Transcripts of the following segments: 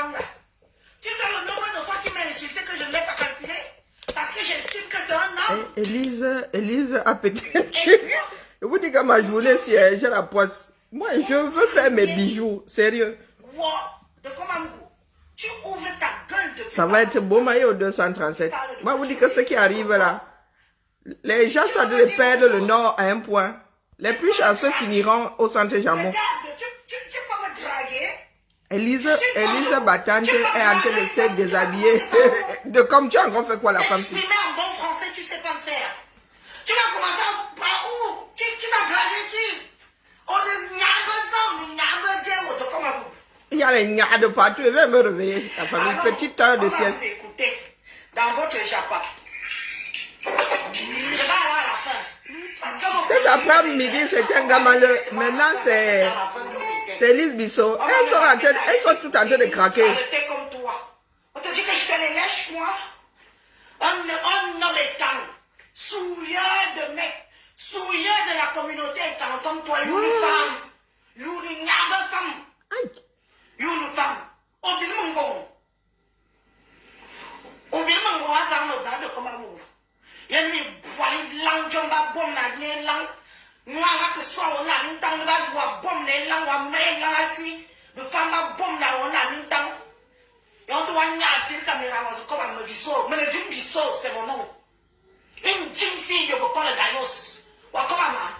Kanga. Tu sais le nombre de fois qu'il m'a insulté que je ne l'ai pas calculé? Parce que j'estime que c'est un homme. Élise a peut-être... Je vous dis que ma journée, si j'ai la poisse. Moi, je veux faire mes bijoux. Sérieux. De Komamou. Tu ouvres ta gueule de... Ça va être beau, mais au 237. Moi, je vous dis que ce qui arrive là, les gens sont de perdre le nord à un point. Les plus chanceux finiront au centre Jamon. Regarde, tu peux me draguer. Élise Battante est en train de se déshabiller. Comme tu as encore fait quoi la femme? Exprimer en bon français, tu sais pas le faire. Tu vas commencer par où? Tu vas draguer qui? On est de Komamou. Il y a les gnas de partout, je vais me réveiller. La famille, petite heure de sieste. Écoutez, dans votre japa. Je vais aller à la fin. Parce que Cet après-midi, c'était un gamin. Maintenant, c'est Élise Bissot. Elles sont toutes en train de craquer. Comme toi. On te dit que je fais les lèches, moi. Un homme étant, souilleur de mec, souilleur de la communauté étant comme toi, une femme. Une femme. Une femme. Oublie mon gong. Oublie mon gong, ça me garde comme amour. Il y a une boîte langue, jomba bombe, la nienne langue. Nous avons que soit on a mis dans le bas, ou à bombe, les langues, ou à mettre là assis. Le femme a bombe là, on a mis dans. Et on doit y aller, la caméra, comme un me biseau. Mais le Jim Bisso, c'est mon nom. Une jeune fille, je veux pas le gaïos. Ou à comme maman.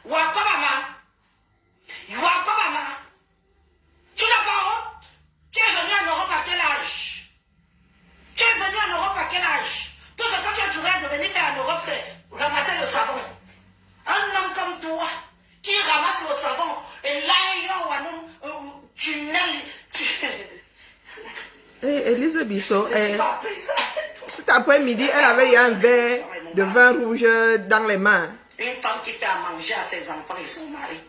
Ou à comme maman. Ou à comme maman. Tu n'as pas honte? Tu es venu en Europe à quel âge? Tu es venu en Europe à quel âge? Tout ce que tu as trouvé de venir faire en Europe, c'est ramasser le savon. Un homme comme toi, qui ramasse le savon, et là, il y a un tunnel. Élise Bissot, cet après-midi, elle avait un verre de vin rouge dans les mains. Une femme qui fait à manger à ses enfants et son mari.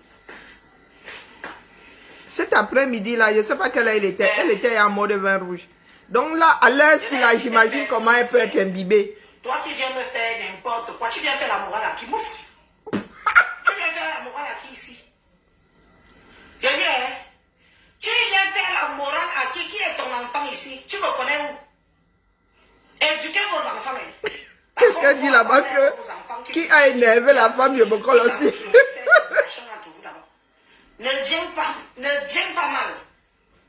Cet après-midi-là, je ne sais pas quelle heure elle était en mode vin rouge. Donc là, à l'heure, j'imagine comment elle peut être imbibée. Toi qui viens me faire n'importe quoi, tu viens faire la morale à qui? Mouf! Tu viens faire la morale à qui ici? Je dis, hein? Tu viens faire la morale à qui? Qui est ton enfant ici? Tu me connais où? Éduquez vos enfants, mais. Quelqu'un dit là-bas que qui a énervé la femme, je me colle aussi. Ne viens pas mal.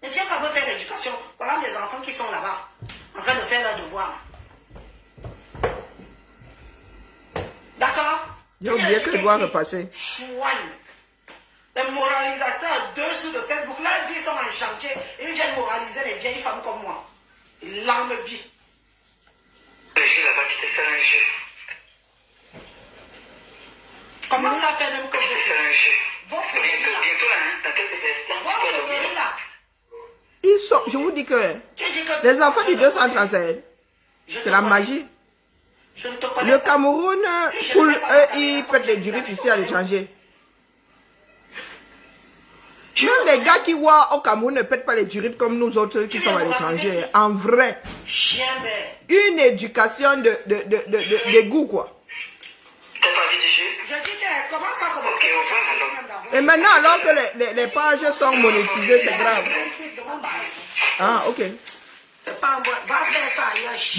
Ne viens pas me faire l'éducation. Voilà mes enfants qui sont là-bas, en train de faire leur devoir. D'accord? J'ai oublié que je dois repasser. Chouane. Les moralisateurs dessous de Facebook, leurs vies sont en chantier. Ils viennent moraliser les vieilles femmes comme moi. L'arme bi. Le jeu là-bas qui te fait un jeu. Comment ça fait même que je fais un jeu? Bientôt là, dans quelques instants. Ils sont, je vous dis que les enfants du 237, c'est la magie. Le Cameroun, ils pètent les jurites ici à l'étranger. Même les gars qui voient au Cameroun ne pètent pas les jurites comme nous autres qui sommes à l'étranger. En vrai. Une éducation de goût, quoi. Et maintenant, alors que les pages sont monétisées, c'est grave. Ah, ok.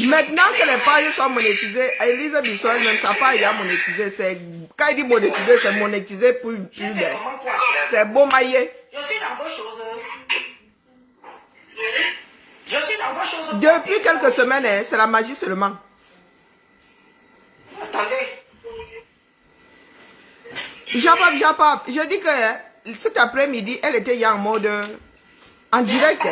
Maintenant que les pages sont monétisées, Élise Bissot elle-même, sa page est monétisée. Quand il dit monétisé, c'est monétisé pour bien. C'est beau maillé. Je suis dans vos choses. Je suis dans vos choses. Depuis quelques semaines, c'est la magie seulement. Attendez. Japap. Je dis que cet après-midi, elle était en mode en direct.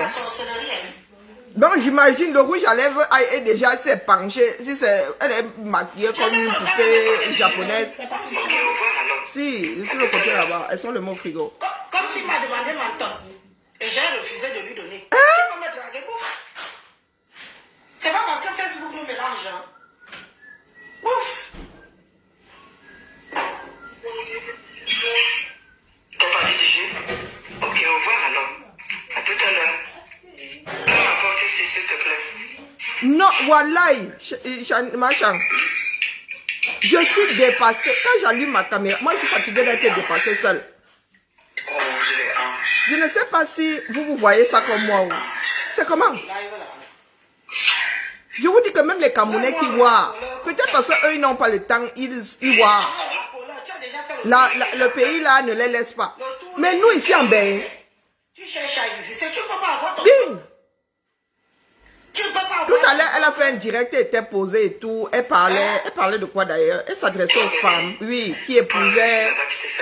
Donc j'imagine le rouge à lèvres est déjà s'est penché. Si elle est maquillée comme une poupée japonaise. Si, sur le côté là-bas, elles sont le mot frigo. Comme s'il m'a demandé menton. Et j'ai refusé de lui donner. Tu peux me draguer, ouf. C'est pas parce que Facebook nous mélange. Hein. Ouf. T'as pas dit du jeu? Ok, au revoir alors. À tout à l'heure. M'apporte ici, s'il te plaît. Non, wallahi, machin. Je suis dépassée. Quand j'allume ma caméra, moi je suis fatiguée d'être dépassée seule. Oh, j'ai les hanches. Je ne sais pas si vous voyez ça comme moi. C'est comment? Je vous dis que même les Camerounais qui voient, peut-être parce qu'eux, ils n'ont pas le temps, ils voient. Le pays là ne les laisse pas. Mais nous ici en Bénin, bing! Tout à l'heure, elle a fait un direct, elle était posée et tout. Elle parlait de quoi d'ailleurs? Elle s'adressait aux femmes, oui, qui épousent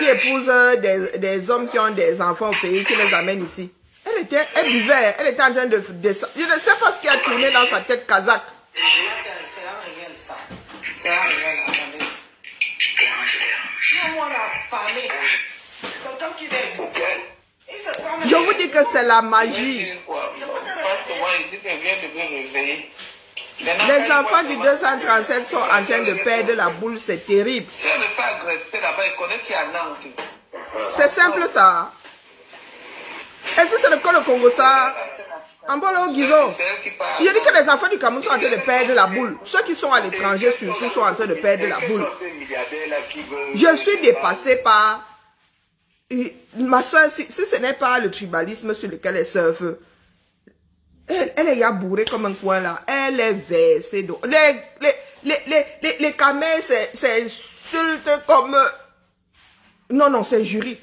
des hommes qui ont des enfants au pays, qui les amènent ici. Elle buvait, elle était en train de descendre. Je ne sais pas ce qui a tourné dans sa tête kazakh. C'est un réel, ça. C'est un réel, attendez. Non, moi, la famille. Tonton qui est. Je vous dis que c'est la magie. Les enfants du 237 sont en train de perdre la boule, c'est terrible. C'est simple ça. Est-ce que c'est le cas le Congo ça? En Bolo Guizo. Il a dit que les enfants du Cameroun sont en train de perdre la boule. Ceux qui sont à l'étranger surtout sont en train de perdre la boule. Je suis dépassée par... Ma soeur, si ce n'est pas le tribalisme sur lequel elle surfe, elle est yabourée comme un coin là. Elle est versée d'eau. Les camels, c'est insulte comme... Non, c'est jury.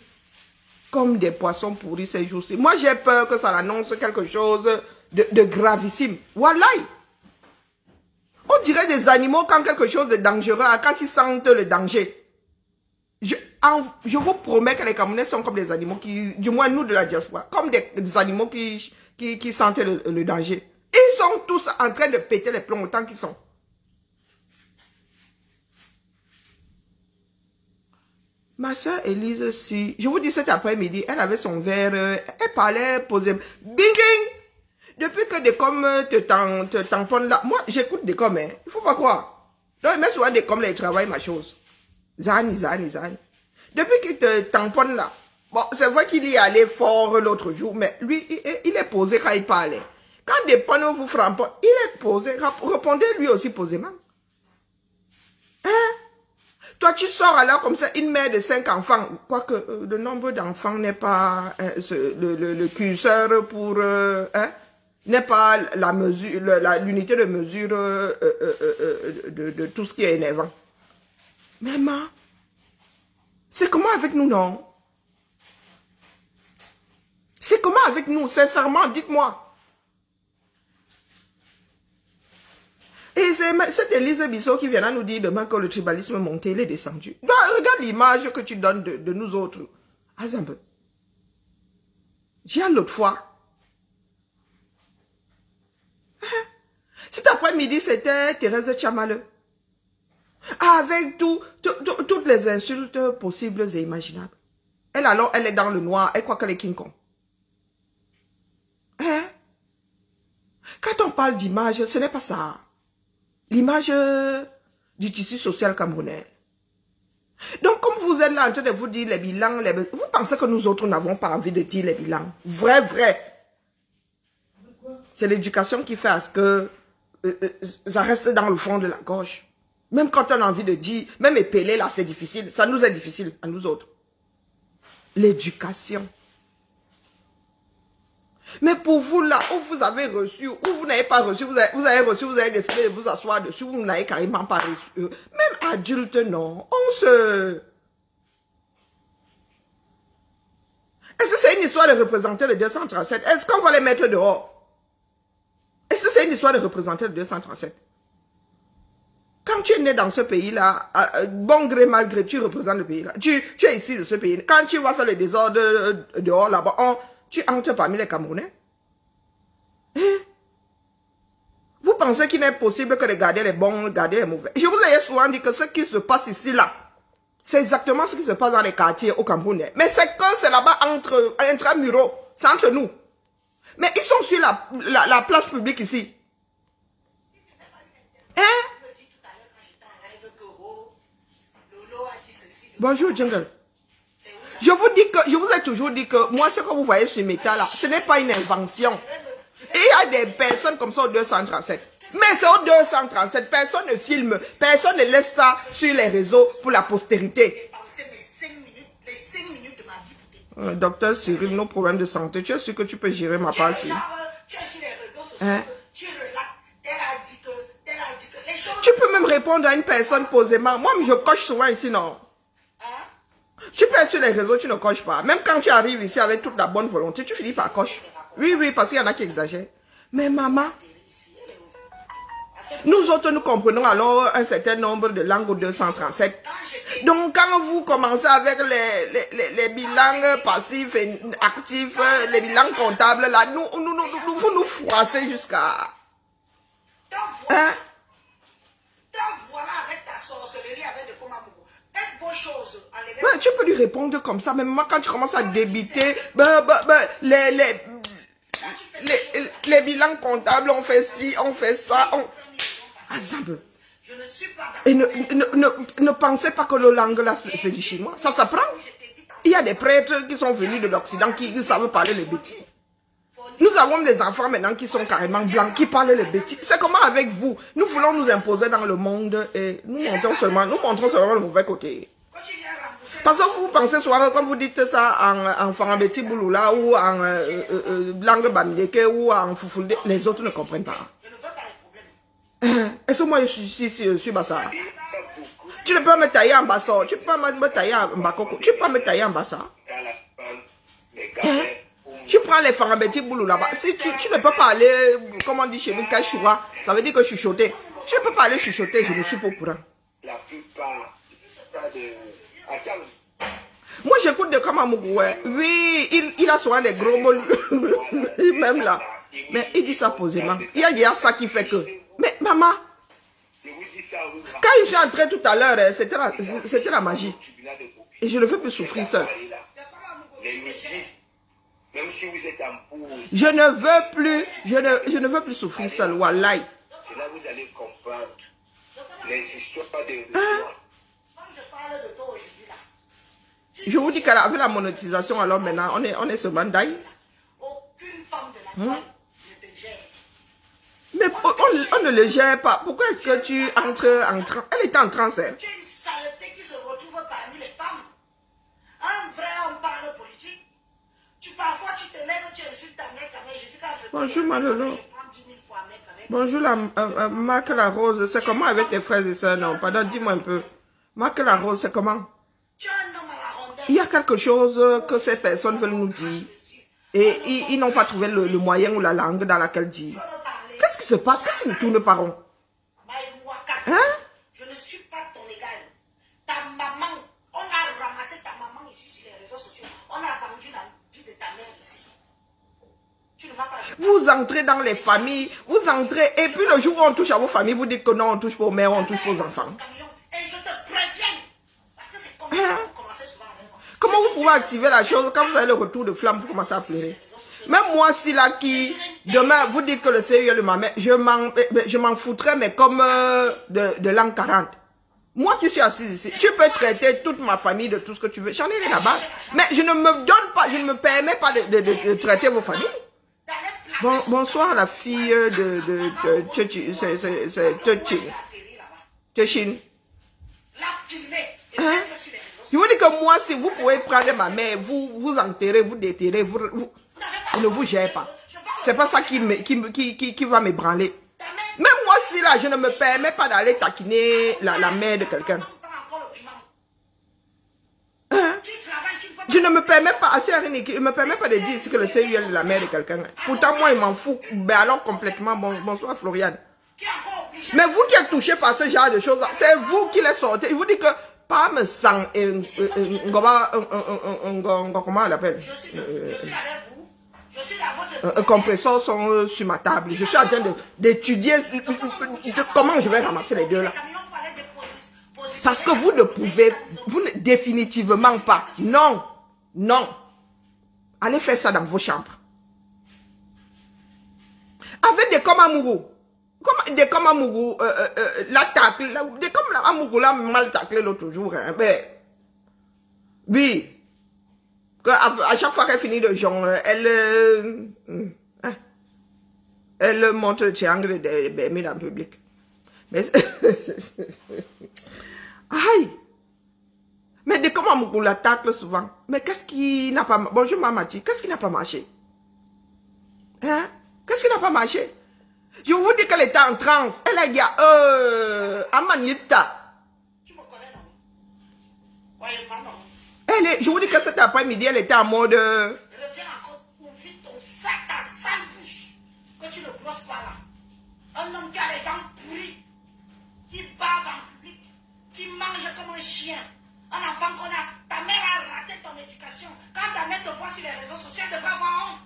Comme des poissons pourris ces jours-ci. Moi, j'ai peur que ça annonce quelque chose de gravissime. Wallahi. On dirait des animaux quand quelque chose de dangereux, quand ils sentent le danger. Je vous promets que les Camerounais sont comme des animaux qui, du moins nous de la diaspora, comme des animaux qui sentaient le danger. Ils sont tous en train de péter les plombs autant qu'ils sont. Ma soeur Élise, si, je vous dis cet après-midi, elle avait son verre, elle parlait posément. Bing! Depuis que Décom te tamponne là, moi j'écoute Décom, hein. Il faut pas croire. Donc il met souvent Décom là, il travaille ma chose. Zani. Depuis qu'il te tamponne là, bon, c'est vrai qu'il y allait fort l'autre jour, mais lui, il est posé quand il parlait. Quand Décom vous frappe, il est posé, répondez lui aussi posément. Hein? Toi, tu sors alors comme ça, une mère de 5 enfants, quoique le nombre d'enfants n'est pas le curseur pour... n'est pas la mesure, l'unité de mesure de tout ce qui est énervant. Maman, c'est comment avec nous, non? C'est comment avec nous, sincèrement, dites-moi. Et c'est cette Élise Bissot qui viendra nous dire demain que le tribalisme est monté, il est descendu. Donc, regarde l'image que tu donnes de nous autres. Azambe. J'ai l'autre fois. Cet après-midi, c'était Thérèse Tchamale. Avec toutes les insultes possibles et imaginables. Elle alors, elle est dans le noir, elle croit qu'elle est King Kong. Hein? Quand on parle d'image, ce n'est pas ça. L'image du tissu social camerounais. Donc, comme vous êtes là en train de vous dire les bilans, vous pensez que nous autres n'avons pas envie de dire les bilans. Vrai. C'est l'éducation qui fait à ce que ça reste dans le fond de la gorge. Même quand on a envie de dire, même épeler là, c'est difficile. Ça nous est difficile, à nous autres. L'éducation. Mais pour vous là, où vous avez reçu, où vous n'avez pas reçu, vous avez reçu, vous avez décidé de vous asseoir dessus, vous n'avez carrément pas reçu. Même adulte, non. Est-ce que c'est une histoire de représenter le 237? Est-ce qu'on va les mettre dehors? Est-ce que c'est une histoire de représenter le 237? Quand tu es né dans ce pays-là, bon gré, mal gré, tu représentes le pays-là. Tu es ici de ce pays. Quand tu vas faire le désordre dehors là-bas, tu entres parmi les Camerounais. Vous pensez qu'il n'est possible que de garder les bons, garder les mauvais? Je vous ai souvent dit que ce qui se passe ici, là, c'est exactement ce qui se passe dans les quartiers au Cameroun. Mais c'est que c'est là-bas entre mureaux, c'est entre nous. Mais ils sont sur la place publique ici. Bonjour, Jungle. Je vous ai toujours dit que moi, ce que vous voyez sur Meta là, ce n'est pas une invention. Et il y a des personnes comme ça au 237. Mais c'est au 237, personne ne filme, personne ne laisse ça sur les réseaux pour la postérité. docteur Cyril, nos problèmes de santé. Tu es sûr que tu peux gérer ma part ici? Tu es sur les réseaux sociaux, Hein? tu relates, tel a dit que, les choses... Tu peux même répondre à une personne posément. Moi, je coche souvent ici, non? Hein? Tu peux être sur les réseaux, tu ne coches pas. Même quand tu arrives ici avec toute la bonne volonté, tu finis par coche. Oui, oui, parce qu'il y en a qui exagèrent. Mais maman, nous autres, nous comprenons alors un certain nombre de langues au 237. Donc, quand vous commencez avec les bilans passifs et actifs, les bilans comptables, là, vous nous froissez jusqu'à... Hein? Voilà avec ta sorcellerie, avec de Komamougou. Faites vos choses. Ouais, tu peux lui répondre comme ça, mais maman, quand tu commences à débiter, les bilans comptables, on fait ci, on fait ça, Azab. Je ne suis pas Et ne pensez pas que le langue là, c'est du chinois. Ça s'apprend. Il y a des prêtres qui sont venus de l'Occident qui savent parler les bêtises. Nous avons des enfants maintenant qui sont carrément blancs, qui parlent les bêtises. C'est comment avec vous? Nous voulons nous imposer dans le monde et nous montrons seulement le mauvais côté. Parce que vous pensez souvent, comme vous dites ça en farambeti bouloula ou en langue bamileke ou en foufoulde, les autres ne comprennent pas. Je ne veux pas les problèmes. Est-ce que moi je suis bassa? Tu ne peux me tailler en bassa, tu peux me tailler en bakoko, tu peux me tailler en bassa. Tu prends les farambeti boulou là-bas. Si tu ne peux pas aller, comme on dit chez nous, cachoua, ça veut dire que chuchoter. Tu ne peux pas aller chuchoter, je ne suis pas au courant. La plupart, pas de... Moi j'écoute de Kamamougou. Oui, il a souvent des gros mots, même là. Mais il dit ça posément. Il y a ça qui fait que. Mais maman, quand je suis entré tout à l'heure, c'était la magie. Et je ne veux plus souffrir seul. Même si vous êtes en pause, Je ne veux plus souffrir seul. Wallahi. c'est là que vous allez comprendre les histoires de... Quand je parle de toi aujourd'hui là, Je vous dis qu'avec la monétisation, alors maintenant, on est ce mandaï. aucune femme de la toile ne te gère. Mais on ne le gère pas. Pourquoi est-ce que tu entres en transe? Elle était en transe. Hein? Tu es une saleté qui se retrouve parmi les femmes. Un vrai homme parle politique. Parfois tu te lèves, tu insultes ta mère, je dis quand je Bonjour Malolo. je prends 10 000 fois mec avec. Bonjour Marc la Rose. C'est comment avec tes frères et sœurs? Non, pardon, dis-moi un peu. Marc la Rose, c'est comment? Tu es un homme à la rondelle. Il y a quelque chose que ces personnes veulent nous dire. Et ils n'ont pas trouvé le moyen ou la langue dans laquelle dire. Qu'est-ce qui se passe? Qu'est-ce qu'ils ne tournent pas rond? Hein? Je ne suis pas ton égal. Ta maman, on a ramassé ta maman ici sur les réseaux sociaux. On a vendu la vie de ta mère ici. Tu ne m'as pas dit. Vous entrez dans les familles, vous entrez, et puis le jour où on touche à vos familles, vous dites que non, on touche pas aux mères, on touche pas aux enfants. Et je te préviens. Parce que c'est comme ça que vous commencez souvent avec moi. Comment vous pouvez activer la chose quand vous avez le retour de flamme, vous commencez à pleurer? Même moi, si là, qui, demain, vous dites que le CEU est le mamère, je m'en foutrais, mais comme de l'an 40. Moi qui suis assise ici, tu peux traiter toute ma famille de tout ce que tu veux. J'en ai rien à battre. Mais je ne me donne pas, je ne me permets pas de traiter vos familles. Bonsoir la fille de Tchéchine. Hein? Je vous dis que moi, si vous pouvez prendre ma mère, vous enterrez, vous déterrez, vous ne vous gérez pas. C'est pas ça qui va m'ébranler. Même moi, si là, je ne me permets pas d'aller taquiner la mère de quelqu'un. Hein? Je ne me permets pas, je ne me permets pas de dire ici que le CEU est la mère de quelqu'un. Pourtant, moi, il m'en fout. Ben alors, complètement. Bonsoir, Floriane. Mais vous qui êtes touché par ce genre de choses, c'est vous qui les sortez. Je vous dis que pas me sang comment on l'appelle? Je suis avec vous. Je suis à votre... Un compresseur sont sur ma table. Je suis en train d'étudier comment je vais ramasser les deux là. Parce que vous ne pouvez, définitivement pas. Non, non. Allez faire ça dans vos chambres. Avec des comme amoureux. Des comme amoureux, la tacle, des comme amoureux là, mal taclé l'autre jour. Hein, ben, oui. À chaque fois qu'elle finit de genre, elle montre le triangle des BMI dans le public. Mais aïe! Mais de comment Comment Mougou la tacle souvent? Mais qu'est-ce qui n'a pas marché? Bonjour Mamati, qu'est-ce qui n'a pas marché? Hein? Qu'est-ce qui n'a pas marché? Je vous dis qu'elle était en transe. Elle a dit, Amanita. Tu me connais, non? Ouais, pardon. Je vous dis que cet après-midi, elle était en mode... Reviens encore pour vite ton sac, ta sale bouche. Que tu ne brosses pas là. Un homme qui a les dents pourries, qui bave en public, qui mange comme un chien. Un enfant qu'on a. Ta mère a raté ton éducation. Quand ta mère te voit sur les réseaux sociaux, elle devrait avoir honte.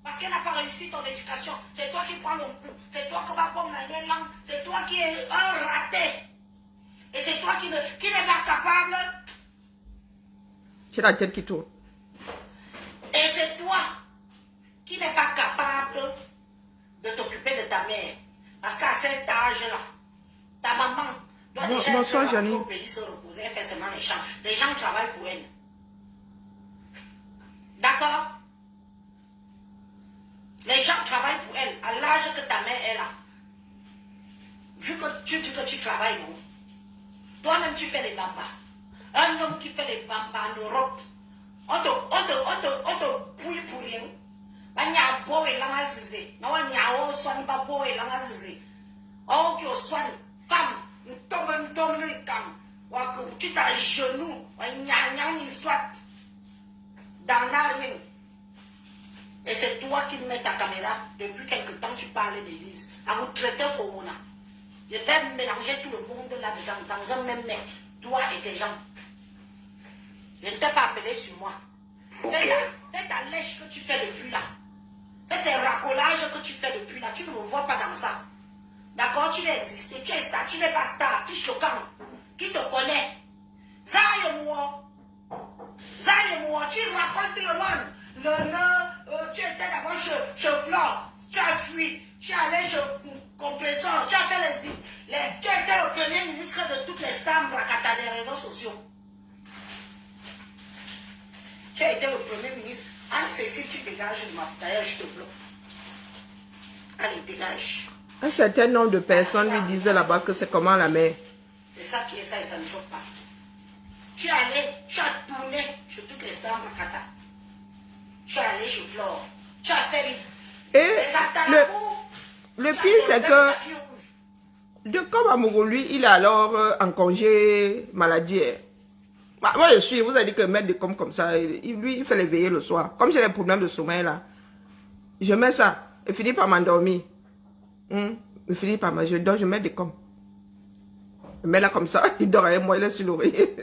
Parce qu'elle n'a pas réussi ton éducation. C'est toi qui prends le coup. C'est toi qui vas prendre la langue. C'est toi qui es un raté. Et c'est toi qui n'est pas capable. J'ai la tête qui tourne. Et c'est toi qui n'est pas capable de t'occuper de ta mère. Parce qu'à cet âge-là, ta maman doit déjà bonsoir, être Janine. au pays se reposer. Elle fait seulement les champs. Les gens travaillent pour elle. D'accord? Les gens travaillent pour elle. À l'âge que ta mère est là. Vu que tu dis que tu travailles, non? Toi-même, tu fais les bambas. Un homme qui fait les bambas en Europe, on te bouille pour rien. On y a beau et l'an azizé. On y a beau soin pas beau et l'an azizé. Oh, qui au soin, femme, tombe le cam. Tu t'as genou, on y a ni soit. Dans la rien. Et c'est toi qui mets ta caméra. Depuis quelque temps, tu parles d'église. À vous traiter Fomona. Je vais mélanger tout le monde là-dedans, dans un même mec. Toi et tes gens. Je ne t'ai pas appelé sur moi. Fais ta lèche que tu fais depuis là. Fais tes racolages que tu fais depuis là. Tu ne me vois pas dans ça. D'accord, tu n'es existé. Tu es star, tu n'es pas star. Qui choquant. Qui te connaît. Zaye-moi. Zaye-moi. Tu racontes tout le monde. Tu étais d'abord chez Flore. Tu as fui. Tu es allé chez Compresseur. Tu as fait tu as été le premier ministre de toutes les stars bracata des réseaux sociaux. Tu as été le premier ministre. Anne-Cécile, tu dégages de ma. D'ailleurs, je te bloque. Allez, dégage. Un certain nombre de personnes lui disaient là-bas que c'est comment la mère. C'est ça qui est ça et ça ne choque pas. Tu es allé, tu as tourné sur toutes les stars bracata. Tu es allé chez Flore. Tu as fait Et le pire, c'est que de comme Amourou, lui, il est alors en congé maladie. Bah, moi, je suis, vous avez dit que mettre des comme ça, lui, il fait les veiller le soir. Comme j'ai des problèmes de sommeil là, je mets ça, et finis par m'endormir. Je finis par je dors, je mets des comme. Je mets là comme ça, il dort avec moi, il est sur l'oreiller.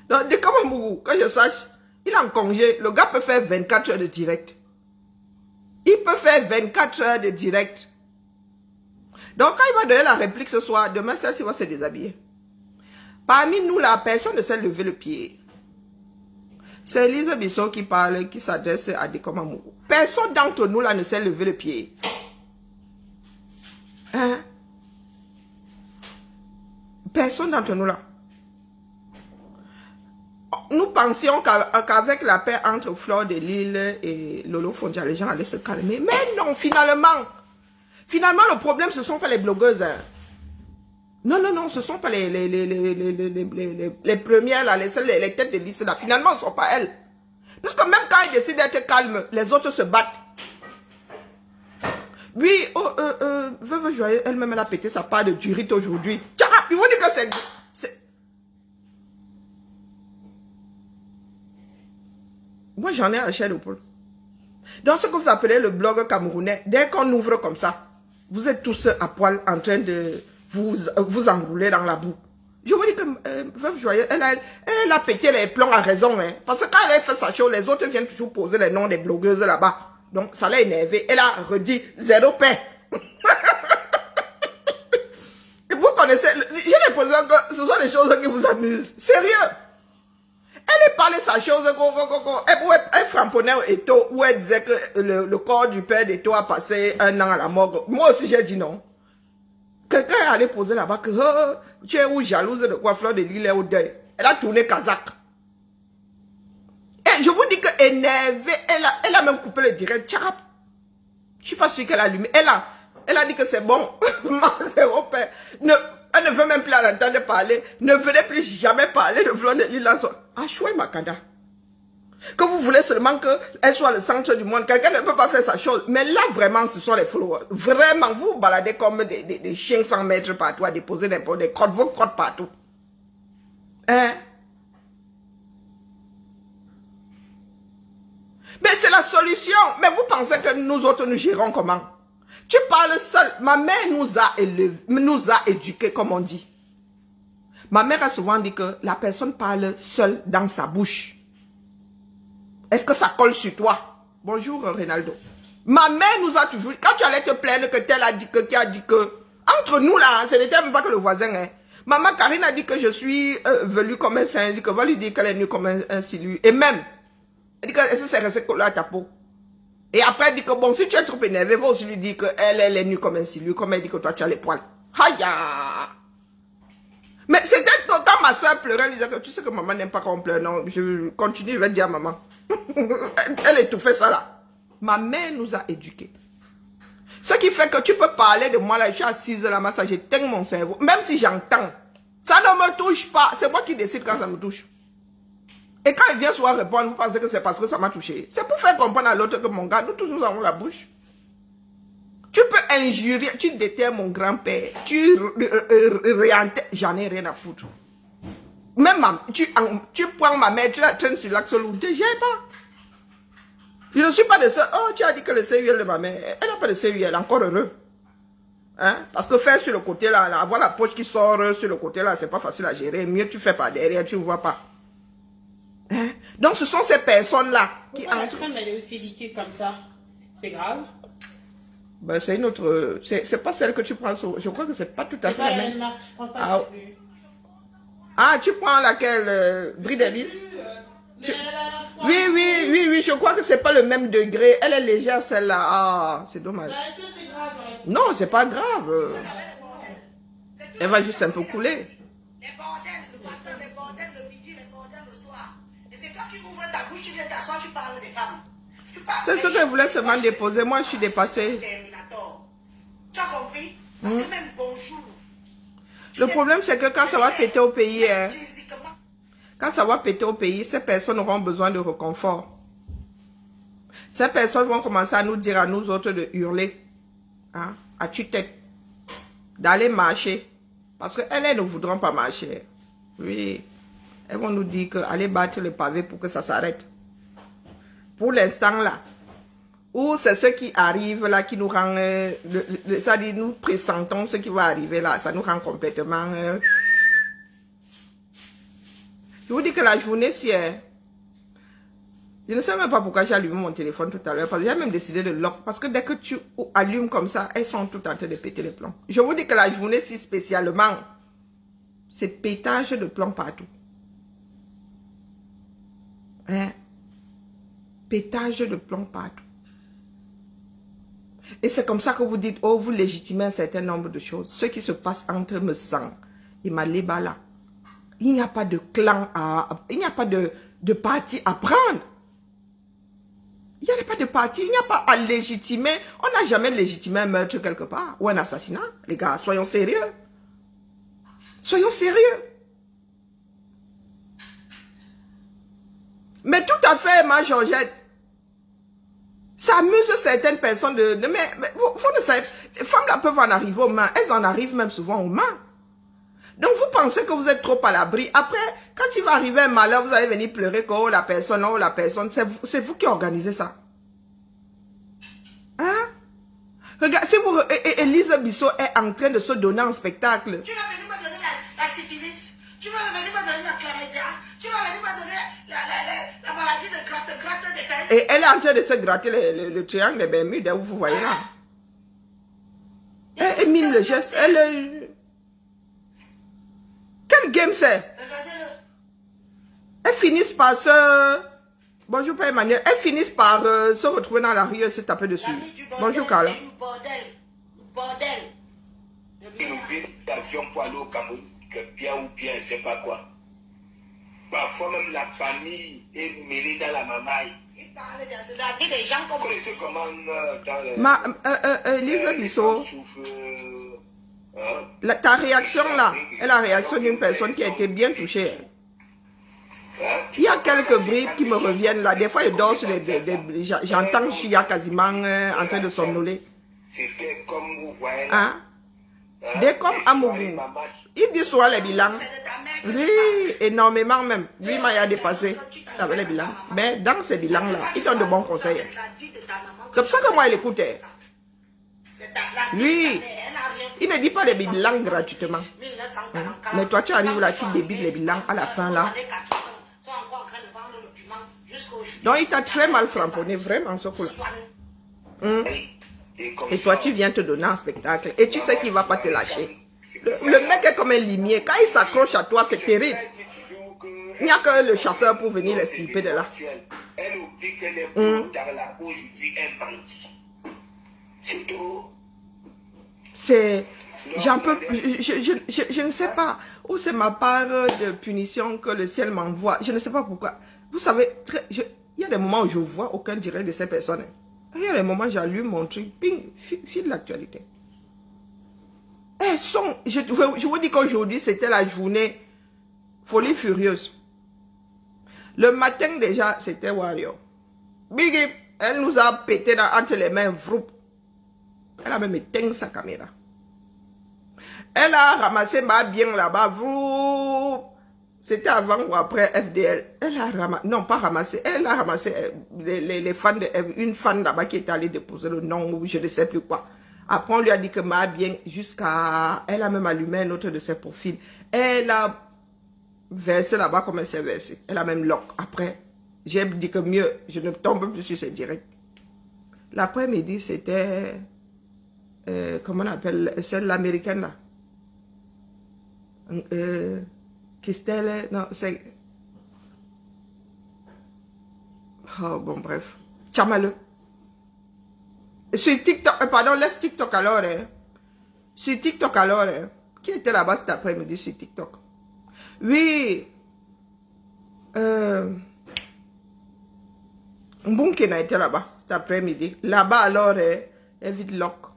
Donc, des comme Amourou, que je sache, il est en congé, le gars peut faire 24 heures de direct. Il peut faire 24 heures de direct. Donc, quand il va donner la réplique ce soir, demain, celle-ci va se déshabiller. Parmi nous, la personne ne sait lever le pied. C'est Elise Bisson qui parle, qui s'adresse à Dekom Amourou. Personne d'entre nous, là, ne sait lever le pied. Hein? Personne d'entre nous, là. Nous pensions qu'avec la paix entre Flore de Lille et Lolo Fondia, les gens allaient se calmer. Mais non, finalement, le problème, ce ne sont pas les blogueuses. Hein. Non, ce ne sont pas les premières, là, les têtes de liste, là. Finalement, ce ne sont pas elles. Puisque même quand elles décident d'être calmes, les autres se battent. Oui, Veuve Joyeuse, elle-même, elle a pété sa part de durite aujourd'hui. Tiens, ils vont dire que c'est... Moi, j'en ai à la chair de poule. Dans ce que vous appelez le blog camerounais, dès qu'on ouvre comme ça, vous êtes tous à poil en train de vous enrouler dans la boue. Je vous dis que Veuve Joyeuse, elle a pété les plombs à raison. Hein, parce que quand elle a fait sa chose, les autres viennent toujours poser les noms des blogueuses là-bas. Donc, ça l'a énervé. Elle a redit zéro paix. Vous connaissez, j'ai l'impression que ce sont des choses qui vous amusent. Sérieux. Elle est parlé sa chose, elle frapponnait Eto, où elle disait que le corps du père d'Eto a passé 1 an à la morgue. Moi aussi, j'ai dit non. Quelqu'un est allé poser là-bas que tu es où jalouse de quoi Flore de Lille est au deuil. Elle a tourné Kazakh. Et je vous dis que énervée, elle a même coupé le direct. Tcharap. Je suis pas sûre qu'elle a allumé. Elle a dit que c'est bon. Zéro père. Elle ne veut même plus l'entendre parler. Ne venez plus jamais parler de Fleur de Lys. Ah, chouette, Makanda. Que vous voulez seulement qu'elle soit le centre du monde. Quelqu'un ne peut pas faire sa chose. Mais là, vraiment, ce sont les followers. Vraiment, vous vous baladez comme des chiens sans maître partout, à déposer des crottes, vos crottes partout. Hein? Mais c'est la solution. Mais vous pensez que nous autres, nous gérons comment? Tu parles seul. Ma mère nous a élevés, nous a éduqués, comme on dit. Ma mère a souvent dit que la personne parle seule dans sa bouche. Est-ce que ça colle sur toi? Bonjour, Ronaldo. Ma mère nous a toujours dit, quand tu allais te plaindre que tel a dit que, qui a dit que, entre nous là, ce n'était même pas que le voisin. Hein. Maman Karine a dit que je suis velue comme un singe, dit que va lui dire qu'elle est nue comme un silu. Et même, elle dit que c'est resté collé à ta peau. Et après, elle dit que bon, si tu es trop énervé, va aussi lui dire qu'elle est nue comme un silu, comme elle dit que toi tu as les poils. Aïe! Mais c'était quand ma soeur pleurait, elle disait que tu sais que maman n'aime pas quand on pleure. Non, je continue, je vais dire à maman. Elle étouffait ça là. Ma mère nous a éduqués. Ce qui fait que tu peux parler de moi là, je suis assise là, ça j'éteins mon cerveau. Même si j'entends, ça ne me touche pas. C'est moi qui décide quand ça me touche. Et quand il vient souvent répondre, vous pensez que c'est parce que ça m'a touché. C'est pour faire comprendre à l'autre que mon gars, nous tous nous avons la bouche. Tu peux injurier, tu déterres mon grand-père, tu réentends, j'en ai rien à foutre. Même tu prends ma mère, tu la traînes sur l'axe lourd, je ne gère pas. Je ne suis pas de ça. Oh, tu as dit que le CUL de ma mère, elle n'a pas de CUL, elle est encore heureux. Hein? Parce que faire sur le côté là, avoir la poche qui sort sur le côté là, c'est pas facile à gérer. Mieux tu fais par derrière, tu ne vois pas. Hein? Donc ce sont ces personnes-là qui entrent. Pourquoi elle est aussi liquide comme ça? C'est grave? Ben, c'est une autre. C'est pas celle que tu prends sur. Je crois que c'est pas tout à fait la même. Marque, je prends pas Ah, tu prends laquelle? Brie d'Hélice? Oui, je crois que c'est pas le même degré. Elle est légère celle-là. Ah, c'est dommage. Non, c'est pas grave. Elle va juste un peu couler. Les bordels, le matin, les bordels le midi, les bordels le soir. Et c'est toi qui ouvres ta bouche, tu viens t'asseoir, tu parles des femmes. C'est ce que je voulais seulement déposer. Moi, je suis dépassée. Tu as compris? Parce que même bonjour. Le problème, c'est que quand ça va péter au pays, quand ça va péter au pays, ces personnes auront besoin de réconfort. Ces personnes vont commencer à nous dire à nous autres de hurler, hein, à tue-tête, d'aller marcher. Parce qu'elles ne voudront pas marcher. Oui, elles vont nous dire qu'aller battre le pavé pour que ça s'arrête. Pour l'instant là, ou c'est ce qui arrive là qui nous rend, ça dit nous pressentons ce qui va arriver là, ça nous rend complètement... Je vous dis que la journée, si je ne sais même pas pourquoi j'ai allumé mon téléphone tout à l'heure, parce que j'ai même décidé de lock, parce que dès que tu allumes comme ça, elles sont toutes en train de péter les plombs. Je vous dis que la journée, si spécialement, c'est pétage de plomb partout. Hein? Pétage de plomb partout. Et c'est comme ça que vous dites, oh, vous légitimez un certain nombre de choses. Ce qui se passe entre me sang et ma lébala. Il n'y a pas de clan il n'y a pas de parti à prendre. Il n'y a pas de parti, il n'y a pas à légitimer. On n'a jamais légitimé un meurtre quelque part ou un assassinat. Les gars, soyons sérieux. Soyons sérieux. Mais tout à fait, ma Georgette. Ça amuse certaines personnes mais vous ne savez, les femmes là peuvent en arriver aux mains. Elles en arrivent même souvent aux mains. Donc vous pensez que vous êtes trop à l'abri. Après, quand il va arriver un malheur, vous allez venir pleurer que oh la personne, c'est vous qui organisez ça. Hein? Regarde, si vous, Élise Bissot est en train de se donner en spectacle. Tu vas venir me donner la syphilis. Tu vas venir me donner la chlamydia. Tu vas venir me donner la maladie de gratte des fesses. Et elle est en train de se gratter le triangle des Bermudes, vous voyez là. Elle mime le geste. Quel game c'est? Elles finissent par se... Bonjour Père Emmanuel. Elles finissent par se retrouver dans la rue et se taper dessus. Bonjour Carla. Bordel. Il oublie l'avion pour aller au Cameroun, que bien ou bien, je ne sais pas quoi. Parfois même la famille est mêlée dans la mamaille. Il parle de la vie des gens comme... Vous connaissez comment dans les... Lisa Bissot. Ta réaction là est la réaction d'une personne qui a été bien touchée. Il y a quelques bribes qui me reviennent là. Des fois, je dors sur j'entends que je suis quasiment en train de somnoler. C'était comme vous voyez. Hein? Dès comme Amougou. Il dit souvent les bilans. Oui, énormément même. Lui, il m'a dépassé avec les bilans. Mais dans ces bilans-là, il donne de bons conseils. C'est pour ça que moi, il écoutait. Lui, il ne dit pas les bilans gratuitement. Mais toi, tu arrives là, tu débites les bilans à la fin là. Donc, il t'a très mal framponné, vraiment, ce coup-là. Et toi, tu viens te donner un spectacle. Et tu sais qu'il ne va pas te lâcher. Le mec est comme un limier. Quand il s'accroche à toi, c'est terrible. Il n'y a que le chasseur pour venir l'estirper de là. Elle oublie qu'elle est pour dans la aujourd'hui un bandit. C'est tout. C'est... J'en peux... Je ne sais pas. Ou c'est ma part de punition que le ciel m'envoie. Je ne sais pas pourquoi. Vous savez, il y a des moments où je ne vois aucun direct de ces personnes. Il y a des moments où j'allume mon truc. Ping, file l'actualité. Elles sont... Je vous dis qu'aujourd'hui, c'était la journée folie furieuse. Le matin déjà, c'était Warrior. Biggie, elle nous a pété entre les mains. Vroup. Elle a même éteint sa caméra. Elle a ramassé ma bien là-bas. C'était avant ou après FDL. Elle a ramassé, non pas ramassé, elle a ramassé les fans de une fan là-bas qui est allée déposer le nom ou je ne sais plus quoi. Après on lui a dit que ma bien jusqu'à... Elle a même allumé un autre de ses profils. Elle a versé là-bas comme elle s'est versée. Elle a même lock. Après, j'ai dit que mieux, je ne tombe plus sur ses directs. L'après-midi, c'était... comment on appelle celle américaine là? Christelle, non, c'est... Oh, bon, bref. Tchamaleux. Sur TikTok, pardon, laisse TikTok alors, hein. Sur TikTok alors, hein. Qui était là-bas cet après-midi sur TikTok? Oui. Mbunkena était là-bas cet après-midi. Là-bas alors, elle vide lock.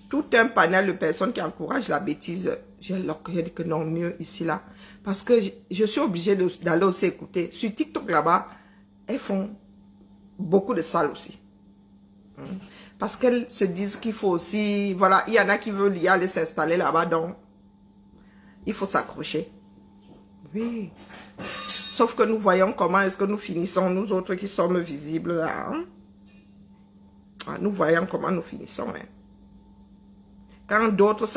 Tout un panel de personnes qui encouragent la bêtise. J'ai dit que non, mieux ici, là. Parce que je suis obligée d'aller aussi écouter. Sur TikTok, là-bas, elles font beaucoup de salles aussi. Parce qu'elles se disent qu'il faut aussi... Voilà, il y en a qui veulent y aller s'installer là-bas, donc il faut s'accrocher. Oui. Sauf que nous voyons comment est-ce que nous finissons, nous autres qui sommes visibles là. Hein? Nous voyons comment nous finissons, hein. Quand d'autres,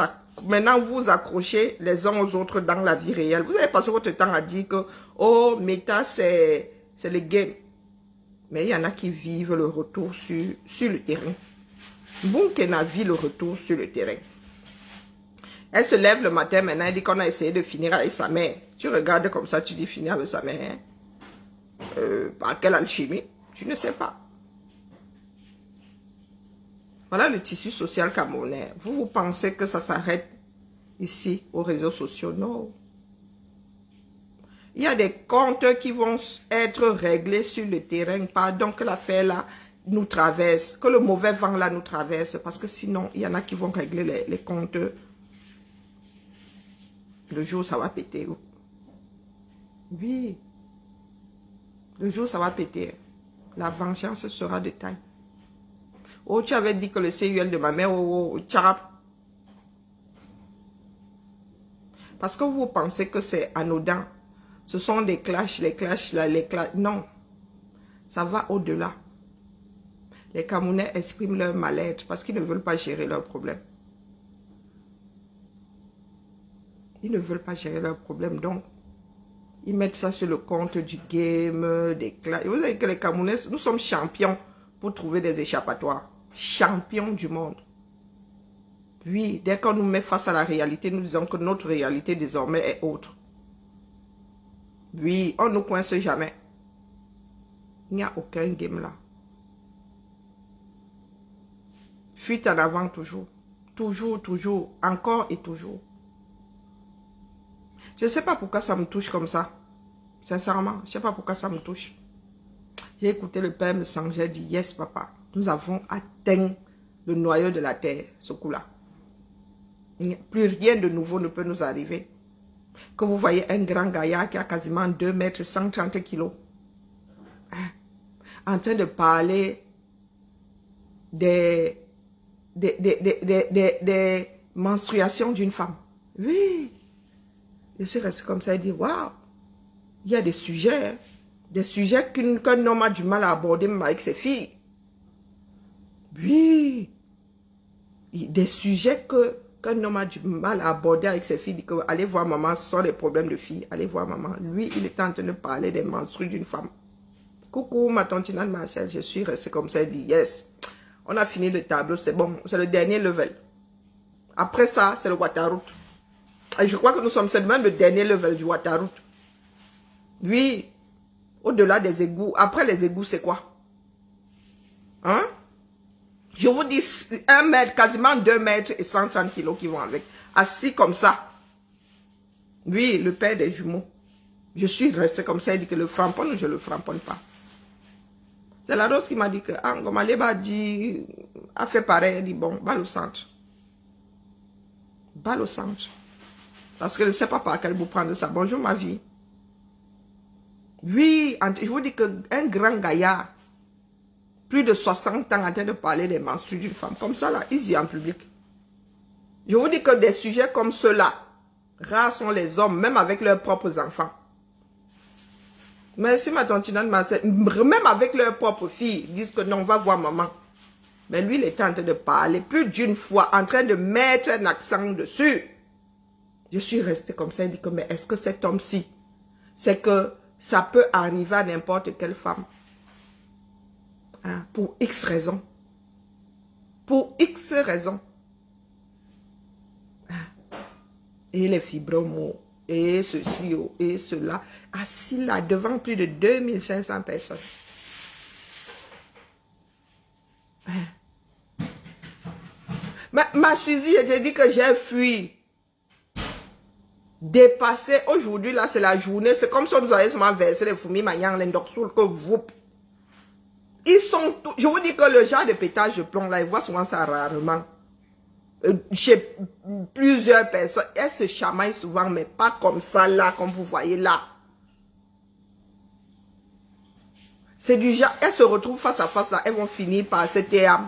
maintenant vous accrochez les uns aux autres dans la vie réelle. Vous avez passé votre temps à dire que, oh, méta, c'est le game. Mais il y en a qui vivent le retour sur le terrain. Bunkena vit le retour sur le terrain. Elle se lève le matin, maintenant, elle dit qu'on a essayé de finir avec sa mère. Tu regardes comme ça, tu dis finir avec sa mère. Par quelle alchimie? Tu ne sais pas. Voilà le tissu social camerounais. Vous pensez que ça s'arrête ici, aux réseaux sociaux? Non. Il y a des comptes qui vont être réglés sur le terrain. Pardon que l'affaire là nous traverse, que le mauvais vent là nous traverse. Parce que sinon, il y en a qui vont régler les comptes. Le jour, ça va péter. Oui. Le jour, ça va péter. La vengeance sera de taille. Oh, tu avais dit que le CUL de ma mère, oh, tcharap. Parce que vous pensez que c'est anodin. Ce sont des clashs, les clashs, là, les clashs. Non. Ça va au-delà. Les Camerounais expriment leur mal-être parce qu'ils ne veulent pas gérer leurs problèmes. Ils ne veulent pas gérer leurs problèmes, donc ils mettent ça sur le compte du game, des clashs. Vous savez que les Camerounais, nous sommes champions pour trouver des échappatoires. Champions du monde. Oui, dès qu'on nous met face à la réalité, nous disons que notre réalité désormais est autre. Oui, on ne nous coince jamais. Il n'y a aucun game là. Fuite en avant toujours. Toujours, toujours. Encore et toujours. Je ne sais pas pourquoi ça me touche comme ça. Sincèrement, je ne sais pas pourquoi ça me touche. J'ai écouté le père me sang, j'ai dit, yes papa, nous avons atteint le noyau de la terre, ce coup-là. Plus rien de nouveau ne peut nous arriver. Que vous voyez un grand gaillard qui a quasiment 2 mètres, 130 kilos, en train de parler des menstruations d'une femme. Oui. Je suis restée comme ça et dit, waouh, il y a des sujets qu'un homme a du mal à aborder même avec ses filles. Oui. Des sujets qu'un homme a du mal à aborder avec ses filles. Que, allez voir maman, ce sont des problèmes de filles. Allez voir maman. Lui, il était en train de parler des menstrues d'une femme. Coucou, ma tantina de Marcel. Je suis restée comme ça et dit, yes. On a fini le tableau, c'est bon. C'est le dernier level. Après ça, c'est le Waterroute. Et je crois que nous sommes seulement le dernier level du Waterroute. Oui. Au-delà des égouts. Après les égouts, c'est quoi? Hein? Je vous dis 1 mètre, quasiment 2 mètres et 130 kilos qui vont avec. Assis comme ça. Oui, le père des jumeaux. Je suis restée comme ça, il dit que le framponne, je ne le framponne pas. C'est la Rose qui m'a dit que, comme Aléba dit, a fait pareil, elle dit, bon, balle au centre. Balle au centre. Parce que je ne sais pas par quel bout prendre ça. Bonjour ma vie. Oui, je vous dis qu'un grand gaillard, plus de 60 ans en train de parler des menstrues d'une femme, comme ça là, easy en public. Je vous dis que des sujets comme ceux-là, rares sont les hommes, même avec leurs propres enfants. Merci ma tantina de Marcel. Même avec leurs propres filles, ils disent que non, on va voir maman. Mais lui, il était en train de parler plus d'une fois, en train de mettre un accent dessus. Je suis restée comme ça, il dit que, mais est-ce que cet homme-ci, c'est que ça peut arriver à n'importe quelle femme. Hein, pour X raisons. Pour X raisons. Et les fibromes, et ceci, et cela. Assis là, devant plus de 2500 personnes. Ma Suzy, je te dis que j'ai fui. Dépassé. Aujourd'hui, là, c'est la journée. C'est comme si on nous avait seulement versé les fourmis maniant l'endorsoul que vous. Ils sont tous. Je vous dis que le genre de pétage de plomb, là, ils voient souvent ça rarement. Chez plusieurs personnes. Elles se chamaillent souvent, mais pas comme ça, là, comme vous voyez là. C'est du genre. Elles se retrouvent face à face, là. Elles vont finir par se taire.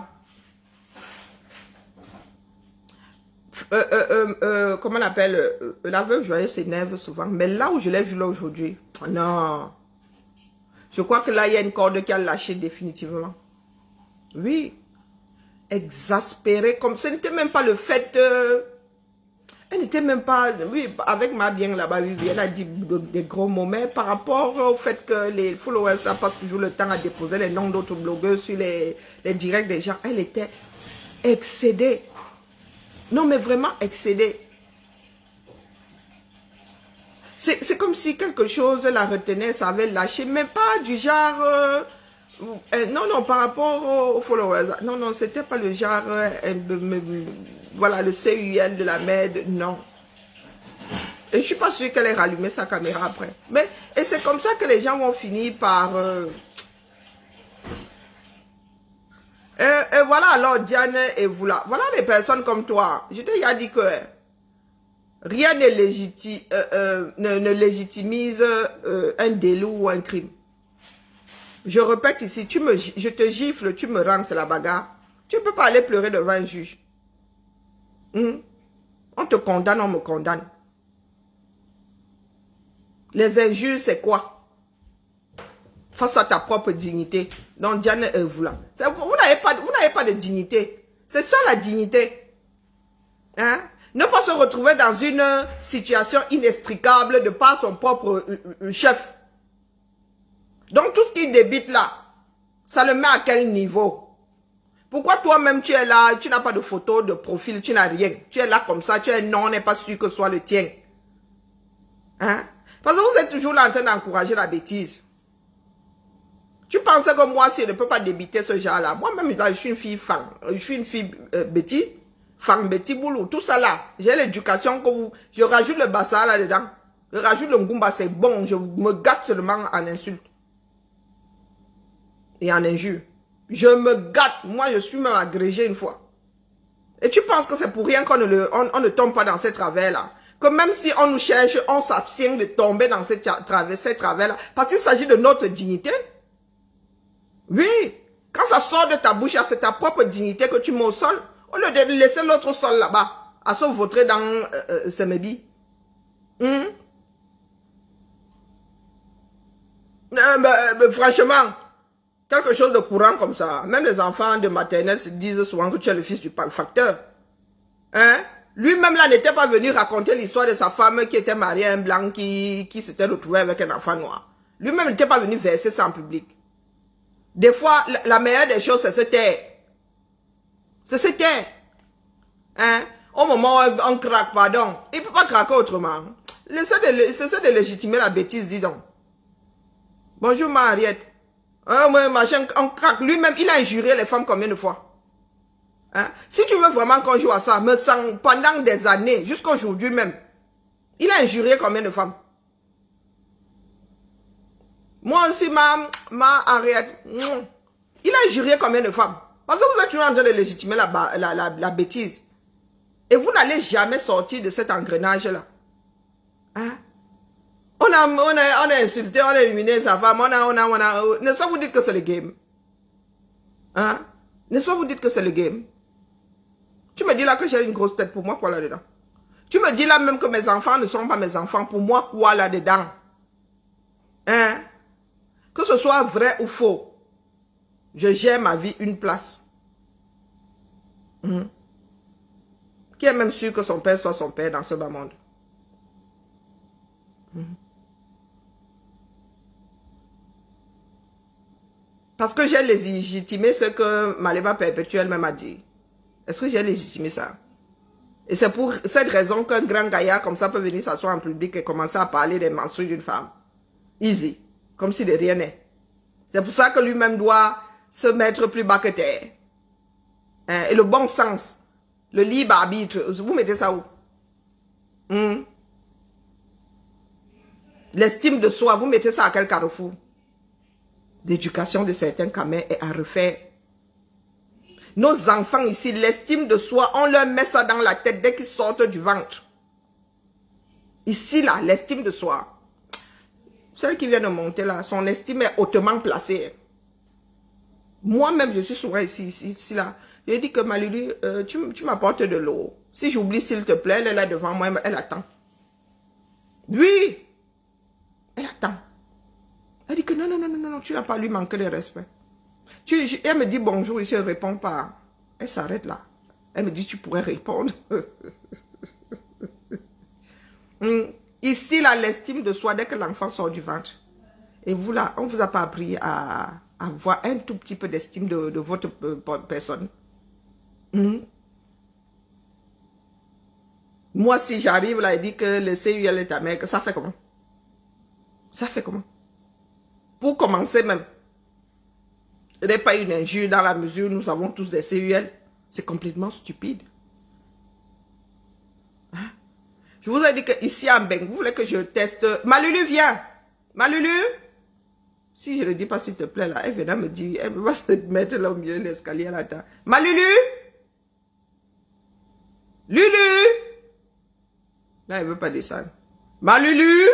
Comment on appelle, la veuve joyeuse s'énerve souvent, mais là où je l'ai vu là aujourd'hui, non, je crois que là il y a une corde qui a lâché définitivement. Oui, exaspérée, comme ce n'était même pas le fait, elle n'était même pas, oui, avec ma bien là-bas, oui, elle a dit des gros mots, mais par rapport au fait que les followers là passent toujours le temps à déposer les noms d'autres blogueurs sur les directs des gens, elle était excédée. Non, mais vraiment excédée. C'est comme si quelque chose la retenait, ça avait lâché, mais pas du genre... non, par rapport aux followers. Non, c'était pas le genre... voilà, le CUL de la MED, non. Et je suis pas sûre qu'elle ait rallumé sa caméra après. Mais, et c'est comme ça que les gens vont finir par... Et voilà alors Diane et vous là. Voilà les personnes comme toi. Je t'ai déjà dit que rien ne légitimise un délit ou un crime. Je répète ici, je te gifle, tu me rends, c'est la bagarre. Tu ne peux pas aller pleurer devant un juge. On te condamne, on me condamne. Les injures, c'est quoi? Face à ta propre dignité. Donc, Diane, vous là. Vous n'avez pas de dignité. C'est ça la dignité. Hein? Ne pas se retrouver dans une situation inextricable de par son propre chef. Donc, tout ce qui débite là, ça le met à quel niveau? Pourquoi toi-même tu es là, tu n'as pas de photo, de profil, tu n'as rien. Tu es là comme ça, tu es non, on n'est pas sûr que ce soit le tien. Hein? Parce que vous êtes toujours là en train d'encourager la bêtise. Tu pensais que moi, si je ne peux pas débiter ce genre-là, moi-même, là, je suis une fille fan. Je suis une fille Betty, fan Betty Boulou, tout ça là. J'ai l'éducation que vous... Je rajoute le bassa là-dedans. Je rajoute le ngumba, c'est bon. Je me gâte seulement en insulte. Et en injure. Je me gâte. Moi, je suis même agrégée une fois. Et tu penses que c'est pour rien qu'on on ne tombe pas dans ces travers-là? Que même si on nous cherche, on s'abstient de tomber dans ces travers-là. Parce qu'il s'agit de notre dignité. Oui. Quand ça sort de ta bouche, c'est ta propre dignité que tu mets au sol. Au lieu de laisser l'autre sol là-bas, à se vautrer dans ses mébis. Franchement, quelque chose de courant comme ça. Même les enfants de maternelle se disent souvent que tu es le fils du facteur. Hein? Lui-même là n'était pas venu raconter l'histoire de sa femme qui était mariée à un blanc qui s'était retrouvé avec un enfant noir. Lui-même n'était pas venu verser ça en public. Des fois, la meilleure des choses, c'est se taire. C'est se taire. Hein? Au moment où on craque, pardon, il ne peut pas craquer autrement. Cessez de légitimer la bêtise, dis donc. Bonjour, Mariette. Machin, on craque. Lui-même, il a injurié les femmes combien de fois? Hein? Si tu veux vraiment qu'on joue à ça, me sens pendant des années, jusqu'à aujourd'hui même, il a injurié combien de femmes? Moi aussi, ma Henriette, il a injurié combien de femmes? Parce que vous êtes toujours en train de légitimer la bêtise. Et vous n'allez jamais sortir de cet engrenage-là. Hein? On a insulté, on a éliminé sa femme, n'est-ce pas vous dites que c'est le game? Hein? N'est-ce pas vous dites que c'est le game? Tu me dis là que j'ai une grosse tête, pour moi quoi là-dedans? Tu me dis là même que mes enfants ne sont pas mes enfants, pour moi quoi là-dedans? Hein? Que ce soit vrai ou faux, je gère ma vie une place. Qui est même sûr que son père soit son père dans ce bas monde? Parce que j'ai légitimé ce que Malema Perpétuel même a dit. Est-ce que j'ai légitimé ça? Et c'est pour cette raison qu'un grand gaillard comme ça peut venir s'asseoir en public et commencer à parler des mensonges d'une femme. Easy. Comme si de rien n'est. C'est pour ça que lui-même doit se mettre plus bas que terre. Hein? Et le bon sens, le libre arbitre, vous mettez ça où? L'estime de soi, vous mettez ça à quel carrefour? L'éducation de certains camins est à refaire. Nos enfants ici, l'estime de soi, on leur met ça dans la tête dès qu'ils sortent du ventre. Ici, là, l'estime de soi. Celle qui vient de monter là, son estime est hautement placée. Moi-même, je suis souvent ici, là. Je dis que Malulu, tu m'apportes de l'eau. Si j'oublie, s'il te plaît, elle est là devant moi, elle attend. Oui, elle attend. Elle dit que non, tu n'as pas lui manqué de respect. Elle me dit bonjour, ici, elle ne répond pas. Elle s'arrête là. Elle me dit, tu pourrais répondre. Ici, là, l'estime de soi, dès que l'enfant sort du ventre. Et vous, là, on ne vous a pas appris à avoir un tout petit peu d'estime de votre personne. Moi, si j'arrive là et dis que le CUL est ta mère, ça fait comment? Ça fait comment? Pour commencer même, ce n'est pas une injure dans la mesure où nous avons tous des CUL. C'est complètement stupide. Hein? Je vous ai dit qu'ici en Beng, vous voulez que je teste... Malulu, viens. Malulu. Si je ne le dis pas, s'il te plaît, là, elle viendra me dire, elle va se mettre là au milieu de l'escalier là. Malulu. Lulu. Là, elle ne veut pas descendre. Malulu.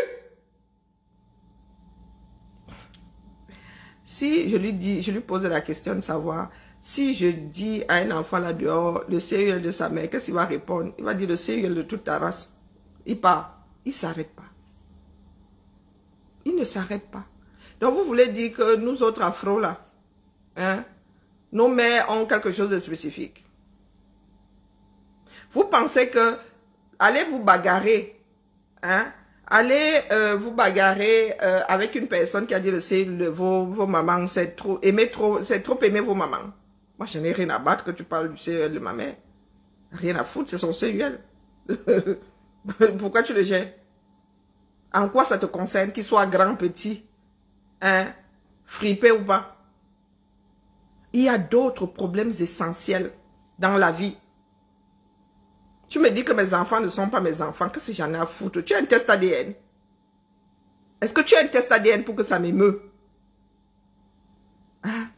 Si je lui dis, je lui pose la question de savoir, si je dis à un enfant là dehors, le CUL de sa mère, qu'est-ce qu'il va répondre? Il va dire le CUL de toute ta race. Il part. Il ne s'arrête pas. Il ne s'arrête pas. Donc vous voulez dire que nous autres afro là, hein, nos mères ont quelque chose de spécifique. Vous pensez que, allez vous bagarrer, hein, allez vous bagarrer avec une personne qui a dit vos mamans, c'est trop aimer vos mamans. Moi, je n'ai rien à battre que tu parles du CUL de ma mère. Rien à foutre, c'est son CUL. Pourquoi tu le gères? En quoi ça te concerne, qu'il soit grand, petit, hein, fripé ou pas? Il y a d'autres problèmes essentiels dans la vie. Tu me dis que mes enfants ne sont pas mes enfants. Qu'est-ce que j'en ai à foutre? Tu as un test ADN. Est-ce que tu as un test ADN pour que ça m'émeut? Hein?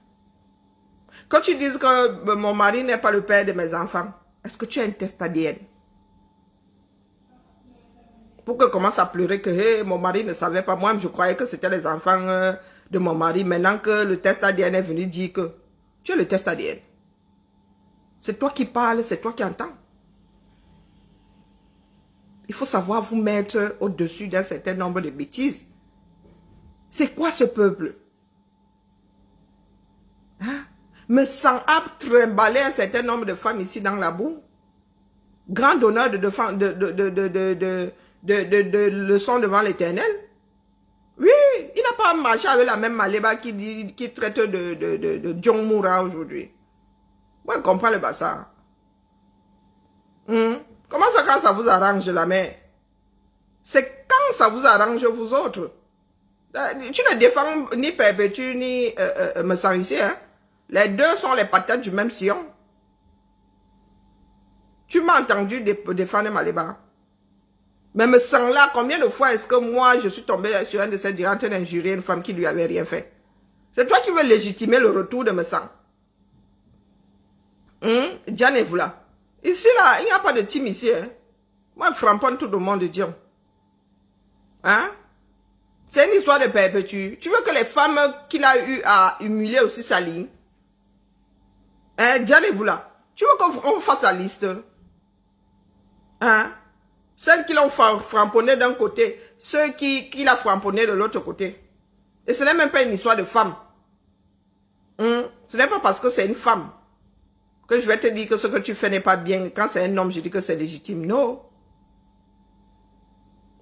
Quand tu dis que mon mari n'est pas le père de mes enfants, Est-ce que tu as un test ADN? Pour que commence à pleurer que hey, mon mari ne savait pas. Moi, je croyais que c'était les enfants de mon mari. Maintenant que le test ADN est venu dire que tu as le test ADN. C'est toi qui parles, c'est toi qui entends. Il faut savoir vous mettre au-dessus d'un certain nombre de bêtises. C'est quoi ce peuple? Hein? Me sent apte trimballer un certain nombre de femmes ici dans la boue. Grand honneur de leçon devant l'Éternel. Oui, il n'a pas marché avec la même Maléba qui traite de John Moura aujourd'hui. Moi, je comprends le bassin. Comment ça quand ça vous arrange la mère? C'est quand ça vous arrange vous autres. Tu ne défends ni Perpétue ni me sens ici. Hein? Les deux sont les patates du même sillon. Tu m'as entendu défendre Maléba. Mais me sens là, combien de fois est-ce que moi je suis tombé sur un de ces dirigeants en train d'injurier une femme qui lui avait rien fait? C'est toi qui veux légitimer le retour de me sens. Diane est vous là. Ici là, il n'y a pas de team ici. Hein? Moi, je framponne tout le monde de Dieu. Hein? C'est une histoire de Perpétue. Tu veux que les femmes qu'il a eu à humilier aussi s'alignent? Hein? Diane est vous là. Tu veux qu'on fasse la liste? Hein? Celles qui l'ont framponné d'un côté, ceux qui l'ont framponné de l'autre côté. Et ce n'est même pas une histoire de femme. Ce n'est pas parce que c'est une femme que je vais te dire que ce que tu fais n'est pas bien. Quand c'est un homme, je dis que c'est légitime. Non.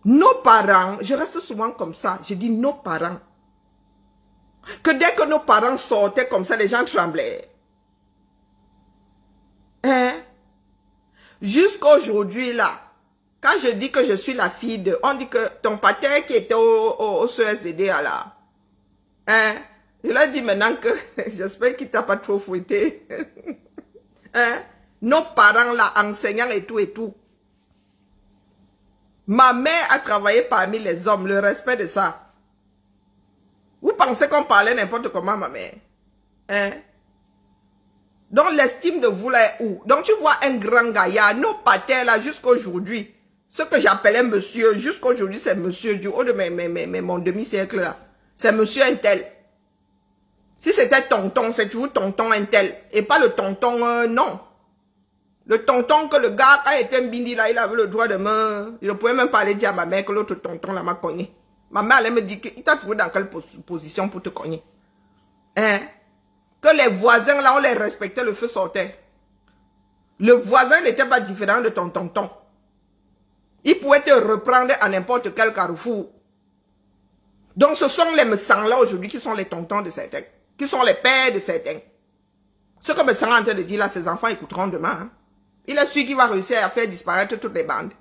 Nos parents, je reste souvent comme ça, je dis nos parents. Que dès que nos parents sortaient comme ça, les gens tremblaient. Hein? Jusqu'à aujourd'hui là, quand je dis que je suis la fille de... On dit que ton pater qui était au CSDD là. Hein? Je leur dis maintenant que... J'espère qu'il t'a pas trop fouetté. Hein? Nos parents là, enseignants et tout. Ma mère a travaillé parmi les hommes. Le respect de ça. Vous pensez qu'on parlait n'importe comment, ma mère? Hein? Donc l'estime de vous là est où? Donc tu vois un grand gaillard, nos patères là jusqu'à aujourd'hui. Ce que j'appelais monsieur, jusqu'aujourd'hui, c'est monsieur du haut de mon demi-siècle là. C'est monsieur un tel. Si c'était tonton, c'est toujours tonton un tel. Et pas le tonton, non. Le tonton que le gars, quand il était un bindi là, il avait le droit de me... Il ne pouvait même pas aller dire à ma mère que l'autre tonton là m'a cogné. Ma mère allait me dire qu'il t'a trouvé dans quelle position pour te cogner. Hein? Que les voisins là, on les respectait, le feu sortait. Le voisin n'était pas différent de ton tonton. Il pouvait te reprendre à n'importe quel carrefour. Donc ce sont les messans là aujourd'hui qui sont les tontons de certains. Qui sont les pères de certains. Ce que Messan est en train de dire là, ses enfants écouteront demain. Hein. Il est celui qui va réussir à faire disparaître toutes les bandes.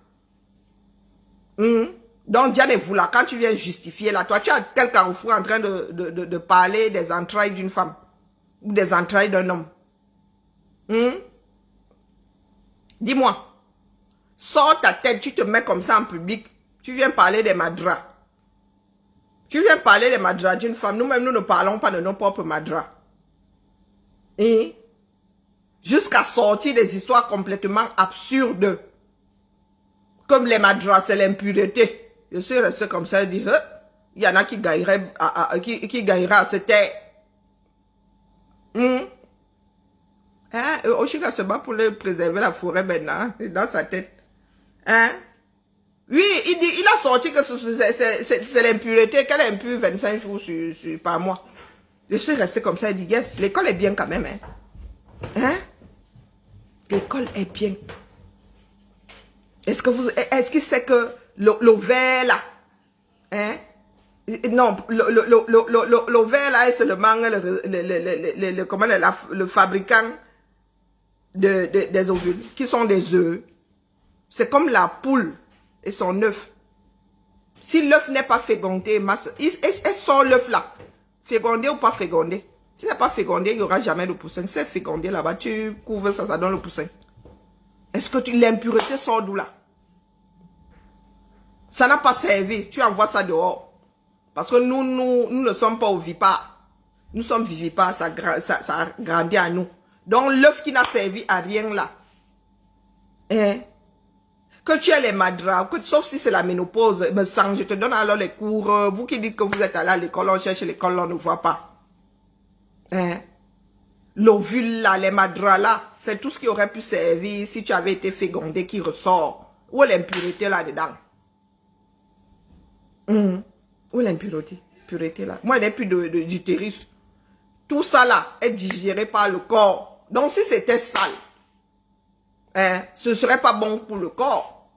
Donc Diane et vous là, quand tu viens justifier là, toi tu as quel carrefour en train de parler des entrailles d'une femme. Ou des entrailles d'un homme. Dis-moi. Sors ta tête, tu te mets comme ça en public. Tu viens parler des madras. Tu viens parler des madras d'une femme. Nous-mêmes, nous ne parlons pas de nos propres madras. Jusqu'à sortir des histoires complètement absurdes. Comme les madras, c'est l'impureté. Je suis resté comme ça et dit, il y en a qui gagneraient à se taire. Oshika se bat pour préserver la forêt maintenant, dans sa tête. Hein? Oui, il a sorti que c'est l'impureté, qu'elle est impure 25 jours par mois. Je suis resté comme ça et dit, yes, l'école est bien quand même. Hein? L'école est bien. Est-ce que c'est que l'ovaire là, hein? Non, l'ovaire là est seulement le fabricant des ovules, qui sont des œufs. C'est comme la poule et son œuf. Si l'œuf n'est pas fécondé, elle sort l'œuf là. Fécondé ou pas fécondé. Si c'est pas fécondé, il n'y aura jamais de poussin. Si c'est fécondé là-bas, tu couvres ça, ça donne le poussin. Est-ce que l'impureté sort d'où là? Ça n'a pas servi. Tu envoies ça dehors. Parce que nous ne sommes pas ovipares. Nous sommes vivipares, ça grandit à nous. Donc l'œuf qui n'a servi à rien là. Hein? Que tu aies les madras, sauf si c'est la ménopause, me sang, je te donne alors les cours. Vous qui dites que vous êtes allé à l'école, on cherche l'école, on ne voit pas. Hein? L'ovule là, les madras là, c'est tout ce qui aurait pu servir si tu avais été fécondé qui ressort. Où est l'impureté là-dedans? Où est l'impureté là? Moi, il n'y a plus d'utérus. Tout ça là est digéré par le corps. Donc, si c'était sale, hein, ce ne serait pas bon pour le corps.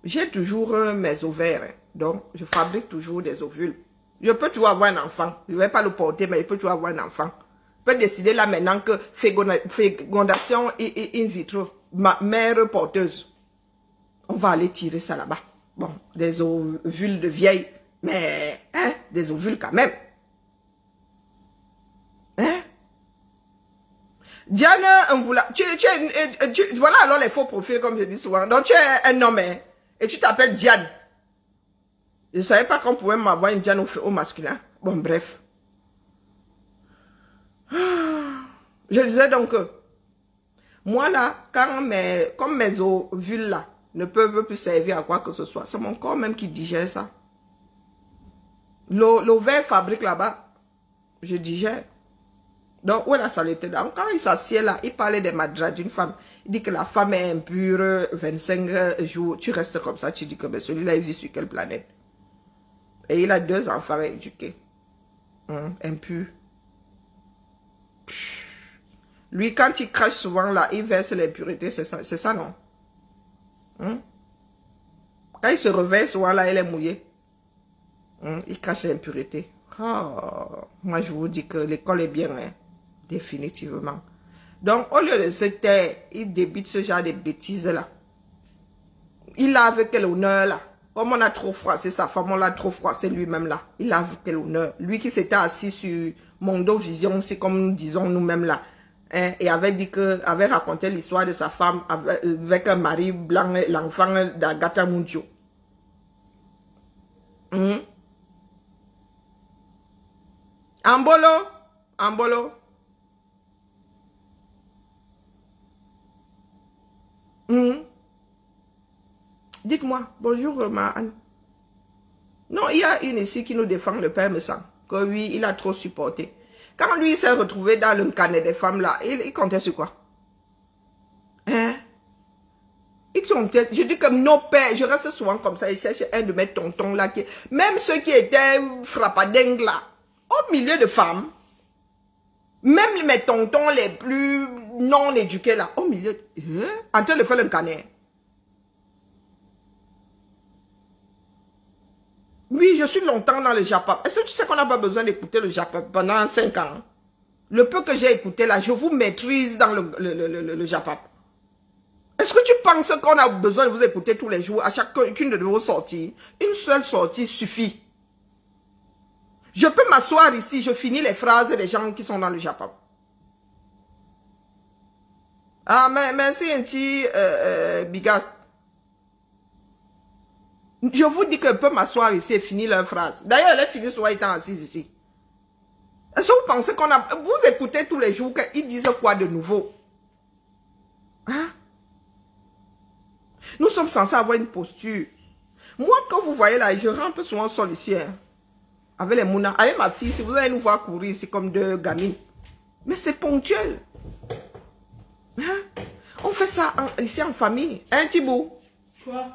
J'ai toujours mes ovaires. Hein, donc, je fabrique toujours des ovules. Je peux toujours avoir un enfant. Je ne vais pas le porter, mais je peux toujours avoir un enfant. Je peux décider là maintenant que fécondation in vitro, ma mère porteuse. On va aller tirer ça là-bas. Bon, des ovules de vieille, mais hein, des ovules quand même. Hein? Diane, voilà alors les faux profils comme je dis souvent. Donc tu es un homme hein, et tu t'appelles Diane. Je ne savais pas qu'on pouvait m'avoir une Diane au masculin. Bon, bref. Je disais donc que moi là, comme mes ovules là ne peuvent plus servir à quoi que ce soit, c'est mon corps même qui digère ça. L'ovaire fabrique là-bas, je digère. Donc, où est la saleté? Donc, quand il s'assied là, il parlait des madras d'une femme. Il dit que la femme est impure, 25 jours. Tu restes comme ça, tu dis que celui-là, il vit sur quelle planète? Et il a 2 enfants à éduquer. Impur. Lui, quand il crache souvent là, il verse l'impureté, c'est ça non? Quand il se réveille souvent là, il est mouillé. Il cache l'impureté. Moi, je vous dis que l'école est bien, hein, définitivement. Donc, au lieu de se taire, il débite ce genre de bêtises là. Il a avec quel honneur là? Comme on a trop froissé sa femme, on l'a trop froissé lui-même là. Il a avec quel honneur? Lui qui s'était assis sur Mondo Vision, c'est comme nous disons nous-mêmes là. Hein, et avait raconté l'histoire de sa femme avec un mari blanc, l'enfant d'Agatha Muncho. Ambolo. Dites-moi, bonjour ma Anne. Non, il y a une ici qui nous défend, le père me sent. Que oui, il a trop supporté. Quand lui s'est retrouvé dans le canet des femmes là, il comptait sur quoi? Hein? Il comptait, je dis que nos pères, je reste souvent comme ça, ils cherchent un de mes tontons là, même ceux qui étaient frappadingues là, au milieu de femmes, même mes tontons les plus non éduqués là, au milieu, en train de faire le canet. Oui, je suis longtemps dans le Japon. Est-ce que tu sais qu'on n'a pas besoin d'écouter le Japon pendant 5 ans? Le peu que j'ai écouté là, je vous maîtrise dans le Japon. Est-ce que tu penses qu'on a besoin de vous écouter tous les jours à chacune de vos sorties? Une seule sortie suffit. Je peux m'asseoir ici, je finis les phrases des gens qui sont dans le Japon. Ah, mais merci un petit Bigas. Je vous dis que je peux m'asseoir ici et finir leur phrase. D'ailleurs, elle est finie souvent étant assise ici. Est-ce que vous pensez qu'on a... Vous écoutez tous les jours qu'ils disent quoi de nouveau? Hein? Nous sommes censés avoir une posture. Moi, quand vous voyez là, je rampe souvent au sol ici. Hein, avec les mounas. Avec ma fille, si vous allez nous voir courir ici comme 2 gamines. Mais c'est ponctuel. Hein? On fait ça ici en famille. Hein, Thibaut? Quoi?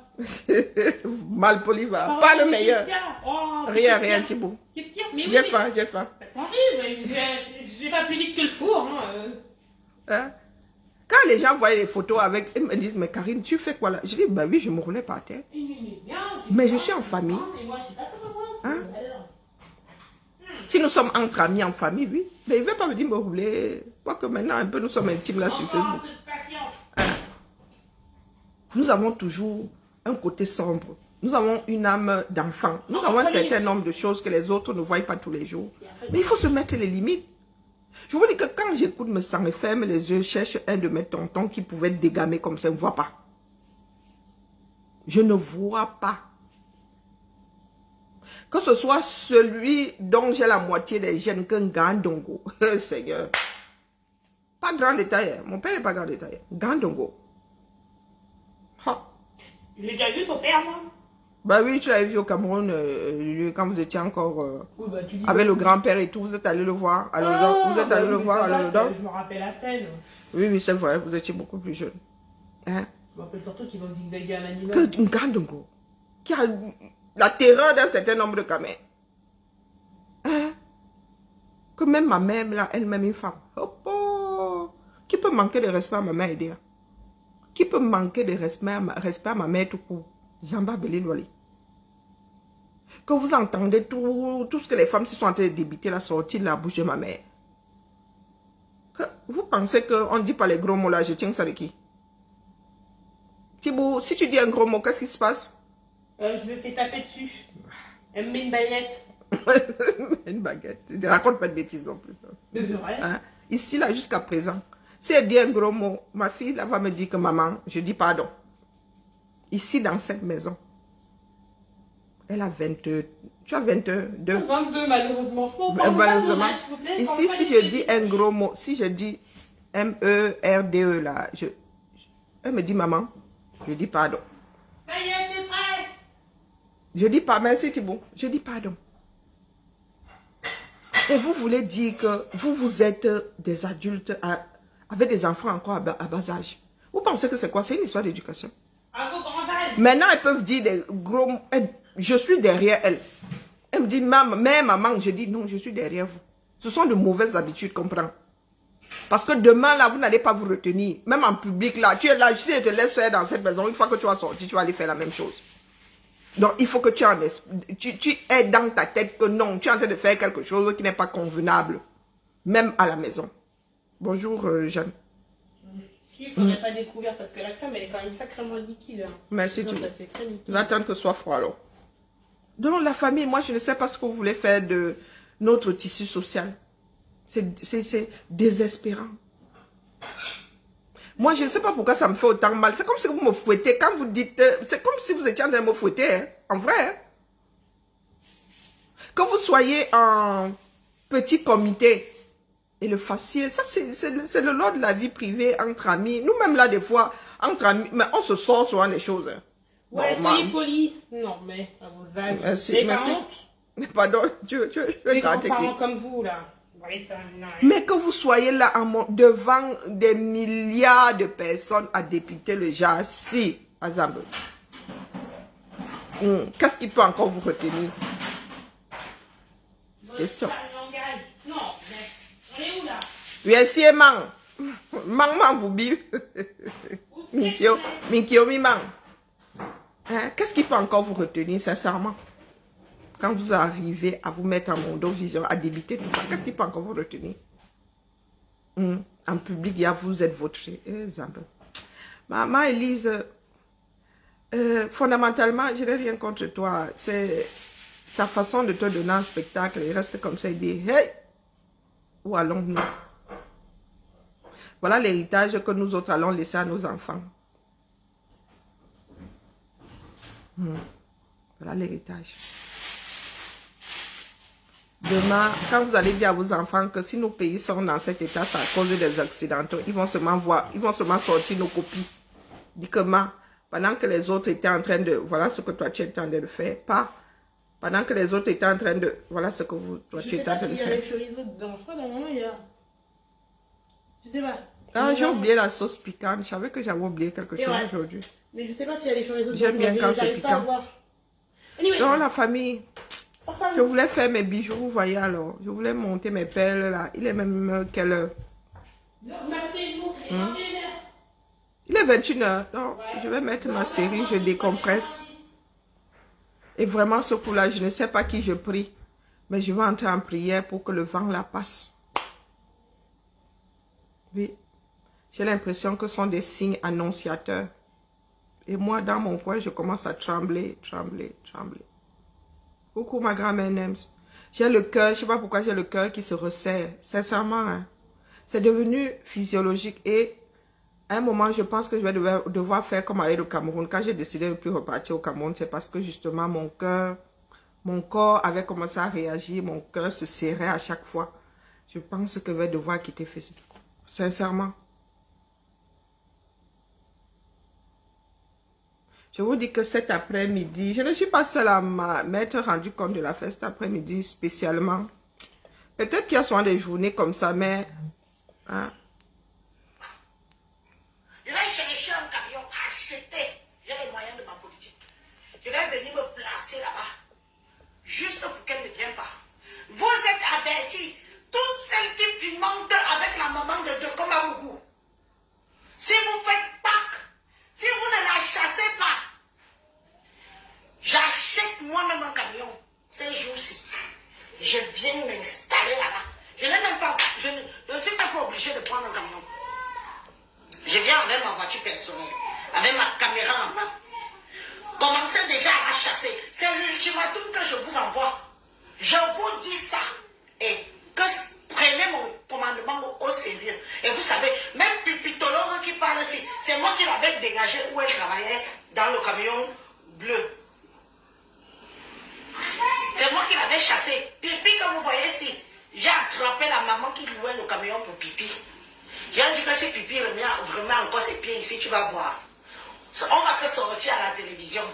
Mal poli va. Pas le meilleur. Oh, Rien, Thibaut. J'ai faim. J'ai pas plus vite que le four. Hein? Quand les gens voient les photos avec, ils me disent, mais Karine, tu fais quoi là? Je dis, bah oui, je me roulais par terre. Mais je suis en famille. Hein? Si nous sommes entre amis en famille, oui. Mais il ne veut pas me dire me rouler. Quoique maintenant, un peu, nous sommes intimes là sur Facebook. Hein? Nous avons toujours un côté sombre. Nous avons une âme d'enfant. Nous avons un certain nombre de choses que les autres ne voient pas tous les jours. Mais il faut se mettre les limites. Je vous dis que quand j'écoute me sang et ferme les yeux, cherche un de mes tontons qui pouvait dégamer comme ça, je ne vois pas. Je ne vois pas. Que ce soit celui dont j'ai la moitié des gènes qu'un Gandongo. Seigneur. Pas grand détail. Mon père n'est pas grand détail. Gandongo. Ah. J'ai déjà vu ton père, moi. Bah oui, tu l'avais vu au Cameroun quand vous étiez encore Oui, bah, tu dis avec pas- le grand-père et tout. Vous êtes allé le voir à Londres. Ah, Vous êtes bah allé oui, le mais voir ça à va, Londres. je me rappelle à peine. Oui, oui, c'est vrai. Vous étiez beaucoup plus jeune. Hein? Je me rappelle surtout qu'ils vont zigzaguer un animal. Que une grande go qui a la terreur d'un certain nombre de Camerounais. Hein? Que même ma mère, là, elle-même une femme. Oh, oh. Qui peut manquer de respect à ma mère et dire? Qui peut manquer de respect à ma mère tout court? Zamba Beli Loli. Que vous entendez tout ce que les femmes se sont en train de débiter la sortie de la bouche de ma mère. Que vous pensez qu'on ne dit pas les gros mots là, je tiens ça de qui? Thibaut, si tu dis un gros mot, qu'est-ce qui se passe? Je me fais taper dessus. Elle me met une baguette. Une baguette. Je ne raconte pas de bêtises non plus. Mais c'est vrai. Hein? Ici, là, jusqu'à présent, si elle dit un gros mot, ma fille là, va me dire que maman, je dis pardon. Ici, dans cette maison, elle a 22. Tu as 22. 22 malheureusement. Non, parlez pas de Malheureusement. mon âge, s'il vous plaît, Ici, parlez pas si des je choses. dis un gros mot, si je dis M-E-R-D-E là, elle me dit maman, je dis pardon. Ça y est, c'est prêt. Je dis pas, merci Thibaut, je dis pardon. Et vous voulez dire que vous êtes des adultes avec des enfants encore à bas âge. Vous pensez que c'est quoi? C'est une histoire d'éducation. À vos grands âges. Maintenant, elles peuvent dire des gros mots. Je suis derrière elles. Elle me dit, mais maman, je dis non, je suis derrière vous. Ce sont de mauvaises habitudes, comprends? Parce que demain, là, vous n'allez pas vous retenir. Même en public, là, tu es là, si je te laisse faire dans cette maison, une fois que tu vas sortir, tu vas aller faire la même chose. Donc, il faut que tu aies dans ta tête que non, tu es en train de faire quelque chose qui n'est pas convenable. Même à la maison. Bonjour, Jeanne. Ce qu'il ne faudrait pas découvrir parce que la crème, elle est quand même sacrément liquide. Hein. Merci, Donc, tu ça, c'est très liquide. vas attendre que ce soit froid, alors. Donc, la famille, moi, je ne sais pas ce que vous voulez faire de notre tissu social. C'est désespérant. Moi, je ne sais pas pourquoi ça me fait autant mal. C'est comme si vous me fouettez. Quand vous dites... c'est comme si vous étiez en train de me fouetter. Hein, en vrai. Hein. Que vous soyez en petit comité et le fassiez. Ça, c'est le lot de la vie privée entre amis. Nous-mêmes, là, des fois, entre amis, mais on se sort souvent des choses. Hein. Ouais, Normal. soyez poli. Non, mais à vos âges. Merci, Les merci. parents, Pardon, je vais les gratter qui. grands-parents comme vous, là. Ouais, ça, non. Mais que vous soyez là devant des milliards de personnes à dépiter le jar, si, à Zambie. Qu'est-ce qui peut encore vous retenir? Question. Non, mais on est où, là? Oui, si, man. Man, vous bip. Minkyo, mi man. Hein? Qu'est-ce qui peut encore vous retenir, sincèrement? Quand vous arrivez à vous mettre en mondovision, à débiter tout ça, qu'est-ce qui peut encore vous retenir? En public, vous êtes vautré. Maman Elise, fondamentalement, je n'ai rien contre toi. C'est ta façon de te donner un spectacle. Il reste comme ça, il dit, hey, où allons-nous? Voilà l'héritage que nous autres allons laisser à nos enfants. Voilà l'héritage. Demain, quand vous allez dire à vos enfants que si nos pays sont dans cet état, c'est à cause des Occidentaux, ils vont seulement sortir nos copies. Dis que pendant que les autres étaient en train de, voilà ce que toi tu es en train de faire, pas pendant que les autres étaient en train de, voilà ce que tu es en train de Je sais pas s'il y a faire. les chorizo dedans. Je crois dans moment il y a. Je sais pas. Ah, j'ai oublié la sauce piquante, je savais que j'avais oublié quelque chose Ouais. aujourd'hui. Mais je sais pas s'il y a les chorizo dedans. J'aime bien quand c'est J'arrive pas à piquant. voir. Anyway, Donc la famille, enfin, je voulais faire mes bijoux, vous voyez alors, je voulais monter mes perles là, il est même quelle heure? vous m'achetez une montre et un verre. Il est 21h, donc je vais mettre ma série, je décompresse. Et vraiment ce coup-là, je ne sais pas qui je prie, mais je vais entrer en prière pour que le vent la passe. Oui, j'ai l'impression que ce sont des signes annonciateurs. Et moi, dans mon coin, je commence à trembler, trembler, trembler. Coucou ma grand-mère Nems. J'ai le cœur, je ne sais pas pourquoi j'ai le cœur qui se resserre. Sincèrement, hein. C'est devenu physiologique et à un moment, je pense que je vais devoir faire comme avec le Cameroun. Quand j'ai décidé de ne plus repartir au Cameroun, c'est parce que justement mon corps avait commencé à réagir, mon cœur se serrait à chaque fois. Je pense que je vais devoir quitter Facebook. Sincèrement. Je vous dis que cet après-midi, je ne suis pas seule à m'être rendu compte de la fête cet après-midi spécialement. Peut-être qu'il y a souvent des journées comme ça, mais... Hein. Je vais chercher un camion, acheter. J'ai les moyens de ma politique. Je vais venir me placer là-bas. Juste pour qu'elle ne vienne pas. Vous êtes avertis. Toutes celles qui pimentent avec la maman de Komamougou. Si vous faites Pâques, si vous ne la chassez pas, j'achète moi-même un camion. Ces jours-ci, je viens m'installer là-bas. Je n'ai même pas, je ne suis même pas obligé de prendre un camion. Je viens avec ma voiture personnelle, avec ma caméra en main. Commencez déjà à la chasser. C'est l'ultimatum que je vous envoie. Je vous dis ça. Et que prenez mon commandement au sérieux. Et vous savez, même Pipitolo qui parle ici, c'est moi qui l'avais dégagé où elle travaillait dans le camion bleu. C'est moi qui l'avais chassé. Pipi que vous voyez ici, j'ai attrapé la maman qui louait le camion pour Pipi. J'ai dit que si Pipi remet encore ses pieds ici, tu vas voir. On va que sortir à la télévision.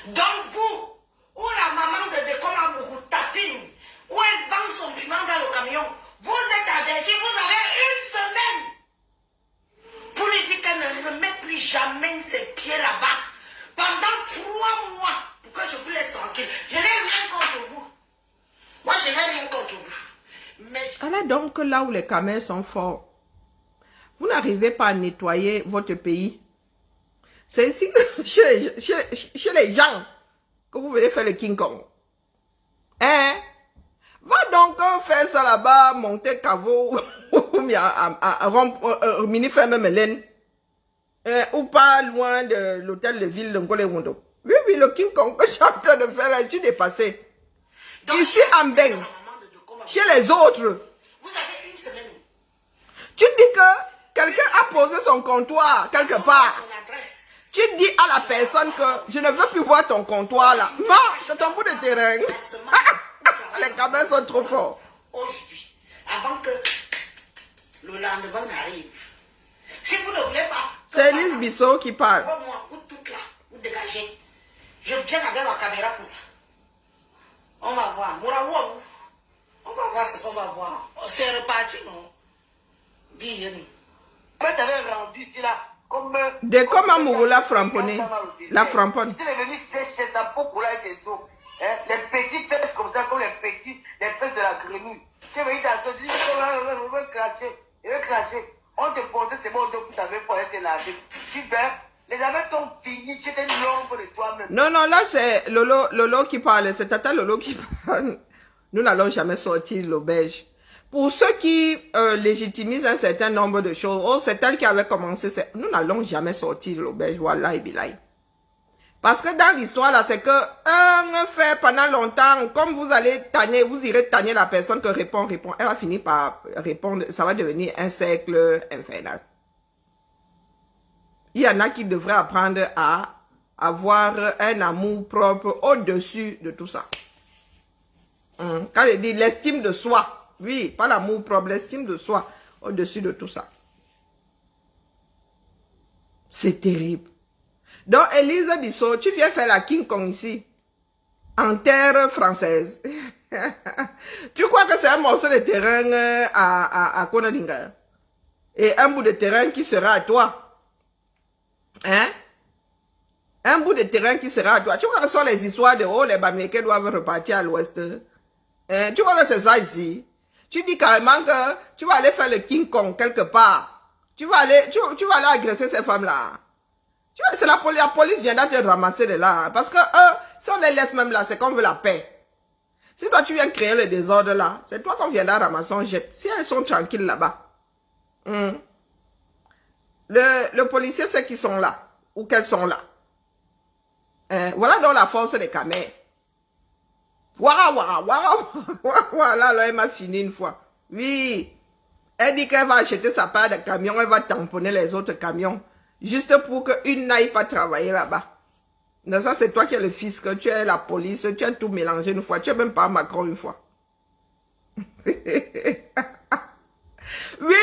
Donc vous, où la maman de Komamougou tapine, où elle vend son piment dans le camion, vous êtes avertis, vous avez une semaine pour lui dire qu'elle ne remet plus jamais ses pieds là-bas. Pendant 3 mois, pour que je vous laisse tranquille. Je n'ai rien contre vous. Moi, je n'ai rien contre vous. Mais... Allez donc là où les camels sont forts. Vous n'arrivez pas à nettoyer votre pays. C'est ici, chez les gens, que vous venez faire le King Kong. Hein? Va donc faire ça là-bas, monter caveau, ou mini ferme Mélène. Ou pas loin de l'hôtel de ville de Ngole-Wondo. Oui, oui, le King Kong que je suis en train de faire là, tu dépassé. Ici, en Beng, chez les autres. Vous avez une semaine. Tu dis que quelqu'un a posé son comptoir quelque part. Tu dis à la personne que je ne veux plus voir ton comptoir là. Non, c'est ton bout de terrain. Les cabins sont trop forts. Aujourd'hui, avant que le lendemain n'arrive. Si vous ne voulez pas... C'est Elise Bissot qui parle. Moi, vous toutes là, vous dégagez. Je viens avec ma caméra comme ça. On va voir. On va voir ce qu'on va voir. C'est reparti, non? Bien. Quand tu avais rendu ici là, comme... De Komamougou, la framponne. La framponne. Tu es venu sécher ta peau pour là et tes os. Hein? Les petites fesses comme ça, comme les fesses de la grenouille. Tu es venu dans ce dit, je vais cracher. Je vais cracher. On te portait ces mots que tu avais pour être lavé. Super. Les amis t'ont fini, tu étais l'ombre de toi-même. Non, non, là c'est Lolo qui parle. C'est Tata Lolo qui parle. Nous n'allons jamais sortir l'auberge. Pour ceux qui légitimisent un certain nombre de choses, oh, c'est elle qui avait commencé. Nous n'allons jamais sortir l'auberge. Voilà, et bilaï. Parce que dans l'histoire là, c'est que un fait pendant longtemps, comme vous allez tanner, vous irez tanner la personne que répond. Elle va finir par répondre. Ça va devenir un cercle infernal. Il y en a qui devraient apprendre à avoir un amour propre au-dessus de tout ça. Quand je dis l'estime de soi, oui, pas l'amour propre, l'estime de soi au-dessus de tout ça. C'est terrible. Donc, Elise Bissot, tu viens faire la King Kong ici, en terre française. Tu crois que c'est un morceau de terrain à Konadinga? Et un bout de terrain qui sera à toi? Hein? Un bout de terrain qui sera à toi. Tu crois que ce sont les histoires de oh, les Bamileke doivent repartir à l'ouest? Hein? Tu crois que c'est ça ici? Tu dis carrément que tu vas aller faire le King Kong quelque part. Tu vas aller agresser ces femmes-là. C'est la police viendra te ramasser de là. Parce que si on les laisse même là, c'est qu'on veut la paix. Si toi tu viens créer le désordre là, c'est toi qu'on viendra ramasser, on jette. Si elles sont tranquilles là-bas. Le policier sait qu'ils sont là. Ou qu'elles sont là. Voilà donc la force des camels. Voilà, là, elle m'a fini une fois. Oui. Elle dit qu'elle va acheter sa part de camion, elle va tamponner les autres camions. Juste pour qu'une n'aille pas travailler là-bas. Mais ça, c'est toi qui es le fisc, tu es la police, tu as tout mélangé une fois. Tu n'es même pas Macron une fois. Oui,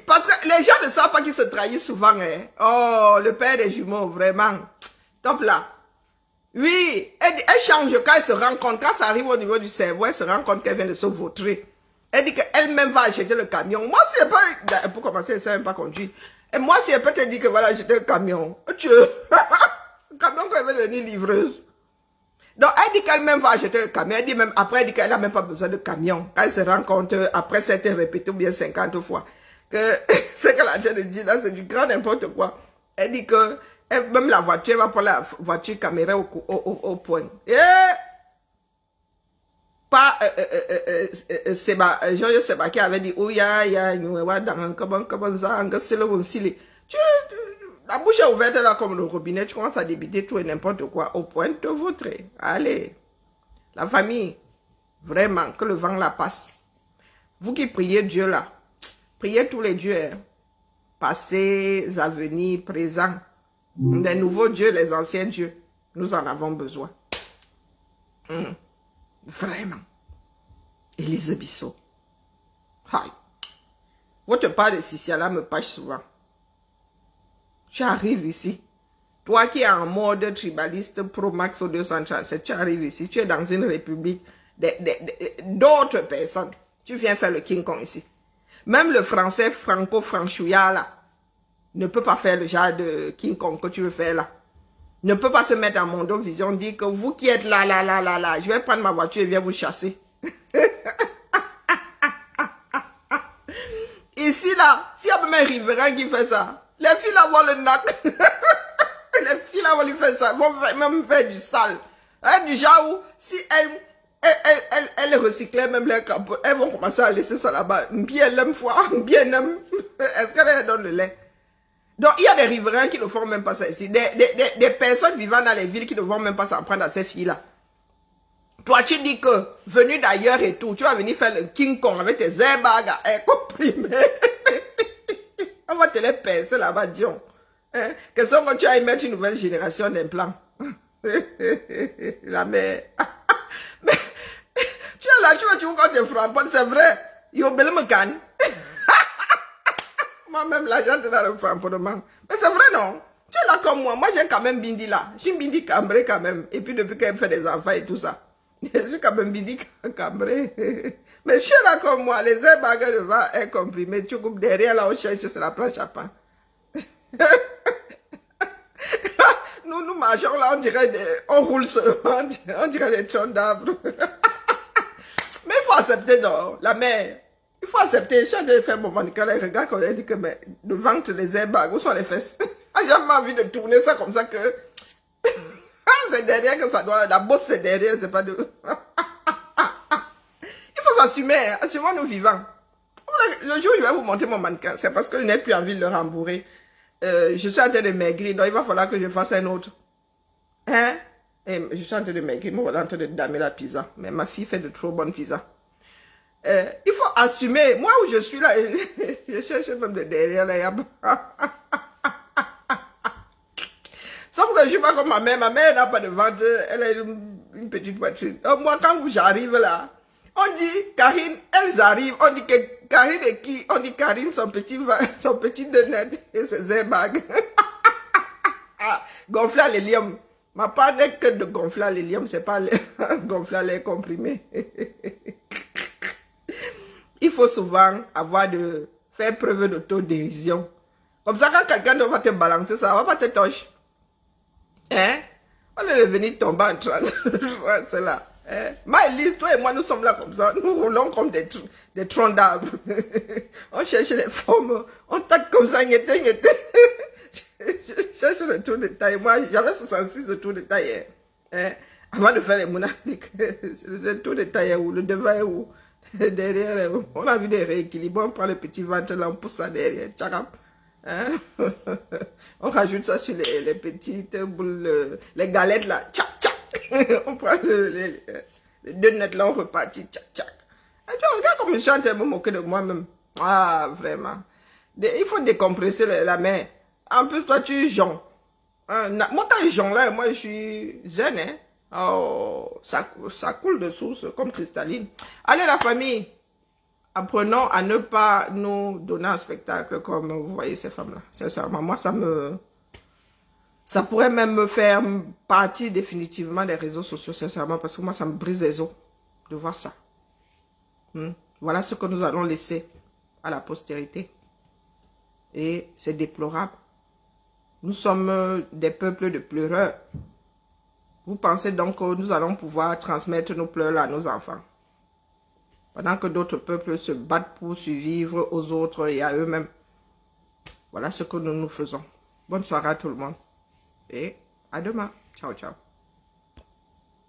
parce que les gens ne savent pas qu'ils se trahissent souvent. Hein. Oh, le père des jumeaux, vraiment. Top là. Oui, elle change quand elle se rend compte, quand ça arrive au niveau du cerveau, elle se rend compte qu'elle vient de se vautrer. Elle dit qu'elle-même va acheter le camion. Moi, si elle peut, pour commencer, elle ne sait même pas conduire. Et moi, si elle peut te dire que voilà, acheter le camion, le camion qu'elle veut devenir livreuse. Donc, elle dit qu'elle-même va acheter le camion. Elle dit même, après, elle dit qu'elle n'a même pas besoin de camion. Elle se rend compte, après s'être répété bien 50 fois, que ce qu'elle a de dire là, c'est du grand n'importe quoi. Elle dit que, même la voiture, elle va prendre la voiture caméra au point. Et, pas, Georges Seba qui avait dit, oh, ya, comment ça, c'est le bon. La bouche est ouverte là comme le robinet, tu commences à débiter tout et n'importe quoi au point de vautrer. Allez, la famille, vraiment, que le vent la passe. Vous qui priez Dieu là, priez tous les dieux, hein. Passés, avenirs, présents, les nouveaux dieux, les anciens dieux, nous en avons besoin. Vraiment. Élise Bissot. Hi. Votre part de Siciala me pâche souvent. Tu arrives ici. Toi qui es en mode tribaliste pro-max au 237, tu arrives ici. Tu es dans une république d'autres personnes. Tu viens faire le King Kong ici. Même le français franco-franchouillard là ne peut pas faire le genre de King Kong que tu veux faire là. Ne peut pas se mettre en Mondo Vision, dire que vous qui êtes là, je vais prendre ma voiture et viens vous chasser. Ici là, s'il y a même un riverain qui fait ça, les filles là vont le nac. Les filles là vont lui faire ça, vont même faire du sale. Hein, du genre où, si elles recyclaient même leur capot, elles vont commencer à laisser ça là-bas. Bien l'aime foi, bien aime. Est-ce qu'elle leur donne le lait? Donc, il y a des riverains qui ne font même pas ça ici. Des personnes vivant dans les villes qui ne vont même pas s'en prendre à ces filles-là. Toi, tu dis que, venu d'ailleurs et tout, tu vas venir faire le King Kong avec tes airbags à air comprimé. On va te les pincer là-bas, Dion. Hein? Question que tu vas y mettre une nouvelle génération d'implants. La mère. Mais, tu es là, tu vas toujours quand tu es frappant, c'est vrai. Yo, belle me gagne. Moi-même, là, j'entre dans le framponnement. Mais c'est vrai, non? Tu es là comme moi. Moi, j'ai quand même bindi là. Je suis une bindi cambrée quand même. Et puis, depuis qu'elle fait des enfants et tout ça. Je suis quand même bindi cambrée. Mais je suis là comme moi. Les airbags devant est comprimé. Tu coupes derrière, là, on cherche, c'est la planche à pain. Nous marchons là, on roule seulement. On dirait des troncs d'arbres. Mais il faut accepter, non? La mère. Il faut accepter. Je suis fait mon mannequin, elle regarde quand elle dit que mais, le ventre, les airbags, où sont les fesses? J'ai jamais envie de tourner ça comme ça que... c'est derrière que ça doit... La bosse, c'est derrière, c'est pas de... Il faut s'assumer. Assumons-nous vivants. Le jour où je vais vous montrer mon mannequin, c'est parce que je n'ai plus envie de le rembourrer. Je suis en train de maigrir, donc il va falloir que je fasse un autre. Hein? Et je suis en train de maigrir, moi, voilà, en train de damer la pizza. Mais ma fille fait de trop bonnes pizzas. Il faut assumer. Moi où je suis là, je cherche même de derrière là. Sauf que je ne suis pas comme ma mère. Ma mère n'a pas de ventre. Elle a une petite poitrine. Donc moi, quand j'arrive là, on dit Karine, elles arrivent. On dit que Karine est qui? On dit Karine, son petit donnet et ses airbags. Gonfler à l'hélium. Ma part n'est que de gonfler à l'hélium, c'est pas gonfler à l'air comprimé. Il faut souvent faire preuve d'autodérision. Comme ça, quand quelqu'un va te balancer, ça va pas te toucher. Hein? On est venir tomber en transe. C'est là. Hein? Maëlys, toi et moi, nous sommes là comme ça. Nous roulons comme des troncs d'arbres. On cherche les formes. On tape comme ça, Je cherche le tour de taille. Moi, j'avais 66 de tour de taille. Hein? Avant de faire les monastiques. Le tour de taille où? Le devant est où? Derrière, on a vu des rééquilibres. On prend le petit ventre là, on pousse ça derrière. Tchakap. Hein? On rajoute ça sur les petites boules, les galettes là. Tchak, tchak. On prend les deux nettes là, on repartit. Tchak, tchak. Et tu regardes comme je suis en train de me moquer de moi-même. Ah, vraiment. Il faut décompresser la main. En plus, toi, tu jonges. Moi, quand je jongle là, moi, je suis zen, hein. Oh, ça coule de source comme cristalline. Allez, la famille. Apprenons à ne pas nous donner un spectacle comme vous voyez ces femmes-là. Sincèrement, moi, ça me Ça pourrait même me faire partir définitivement des réseaux sociaux, sincèrement, parce que moi, ça me brise les os de voir ça. Voilà ce que nous allons laisser à la postérité. Et c'est déplorable. Nous sommes des peuples de pleureurs. Vous pensez donc que nous allons pouvoir transmettre nos pleurs à nos enfants? Pendant que d'autres peuples se battent pour survivre aux autres et à eux-mêmes. Voilà ce que nous faisons. Bonne soirée à tout le monde. Et à demain. Ciao, ciao.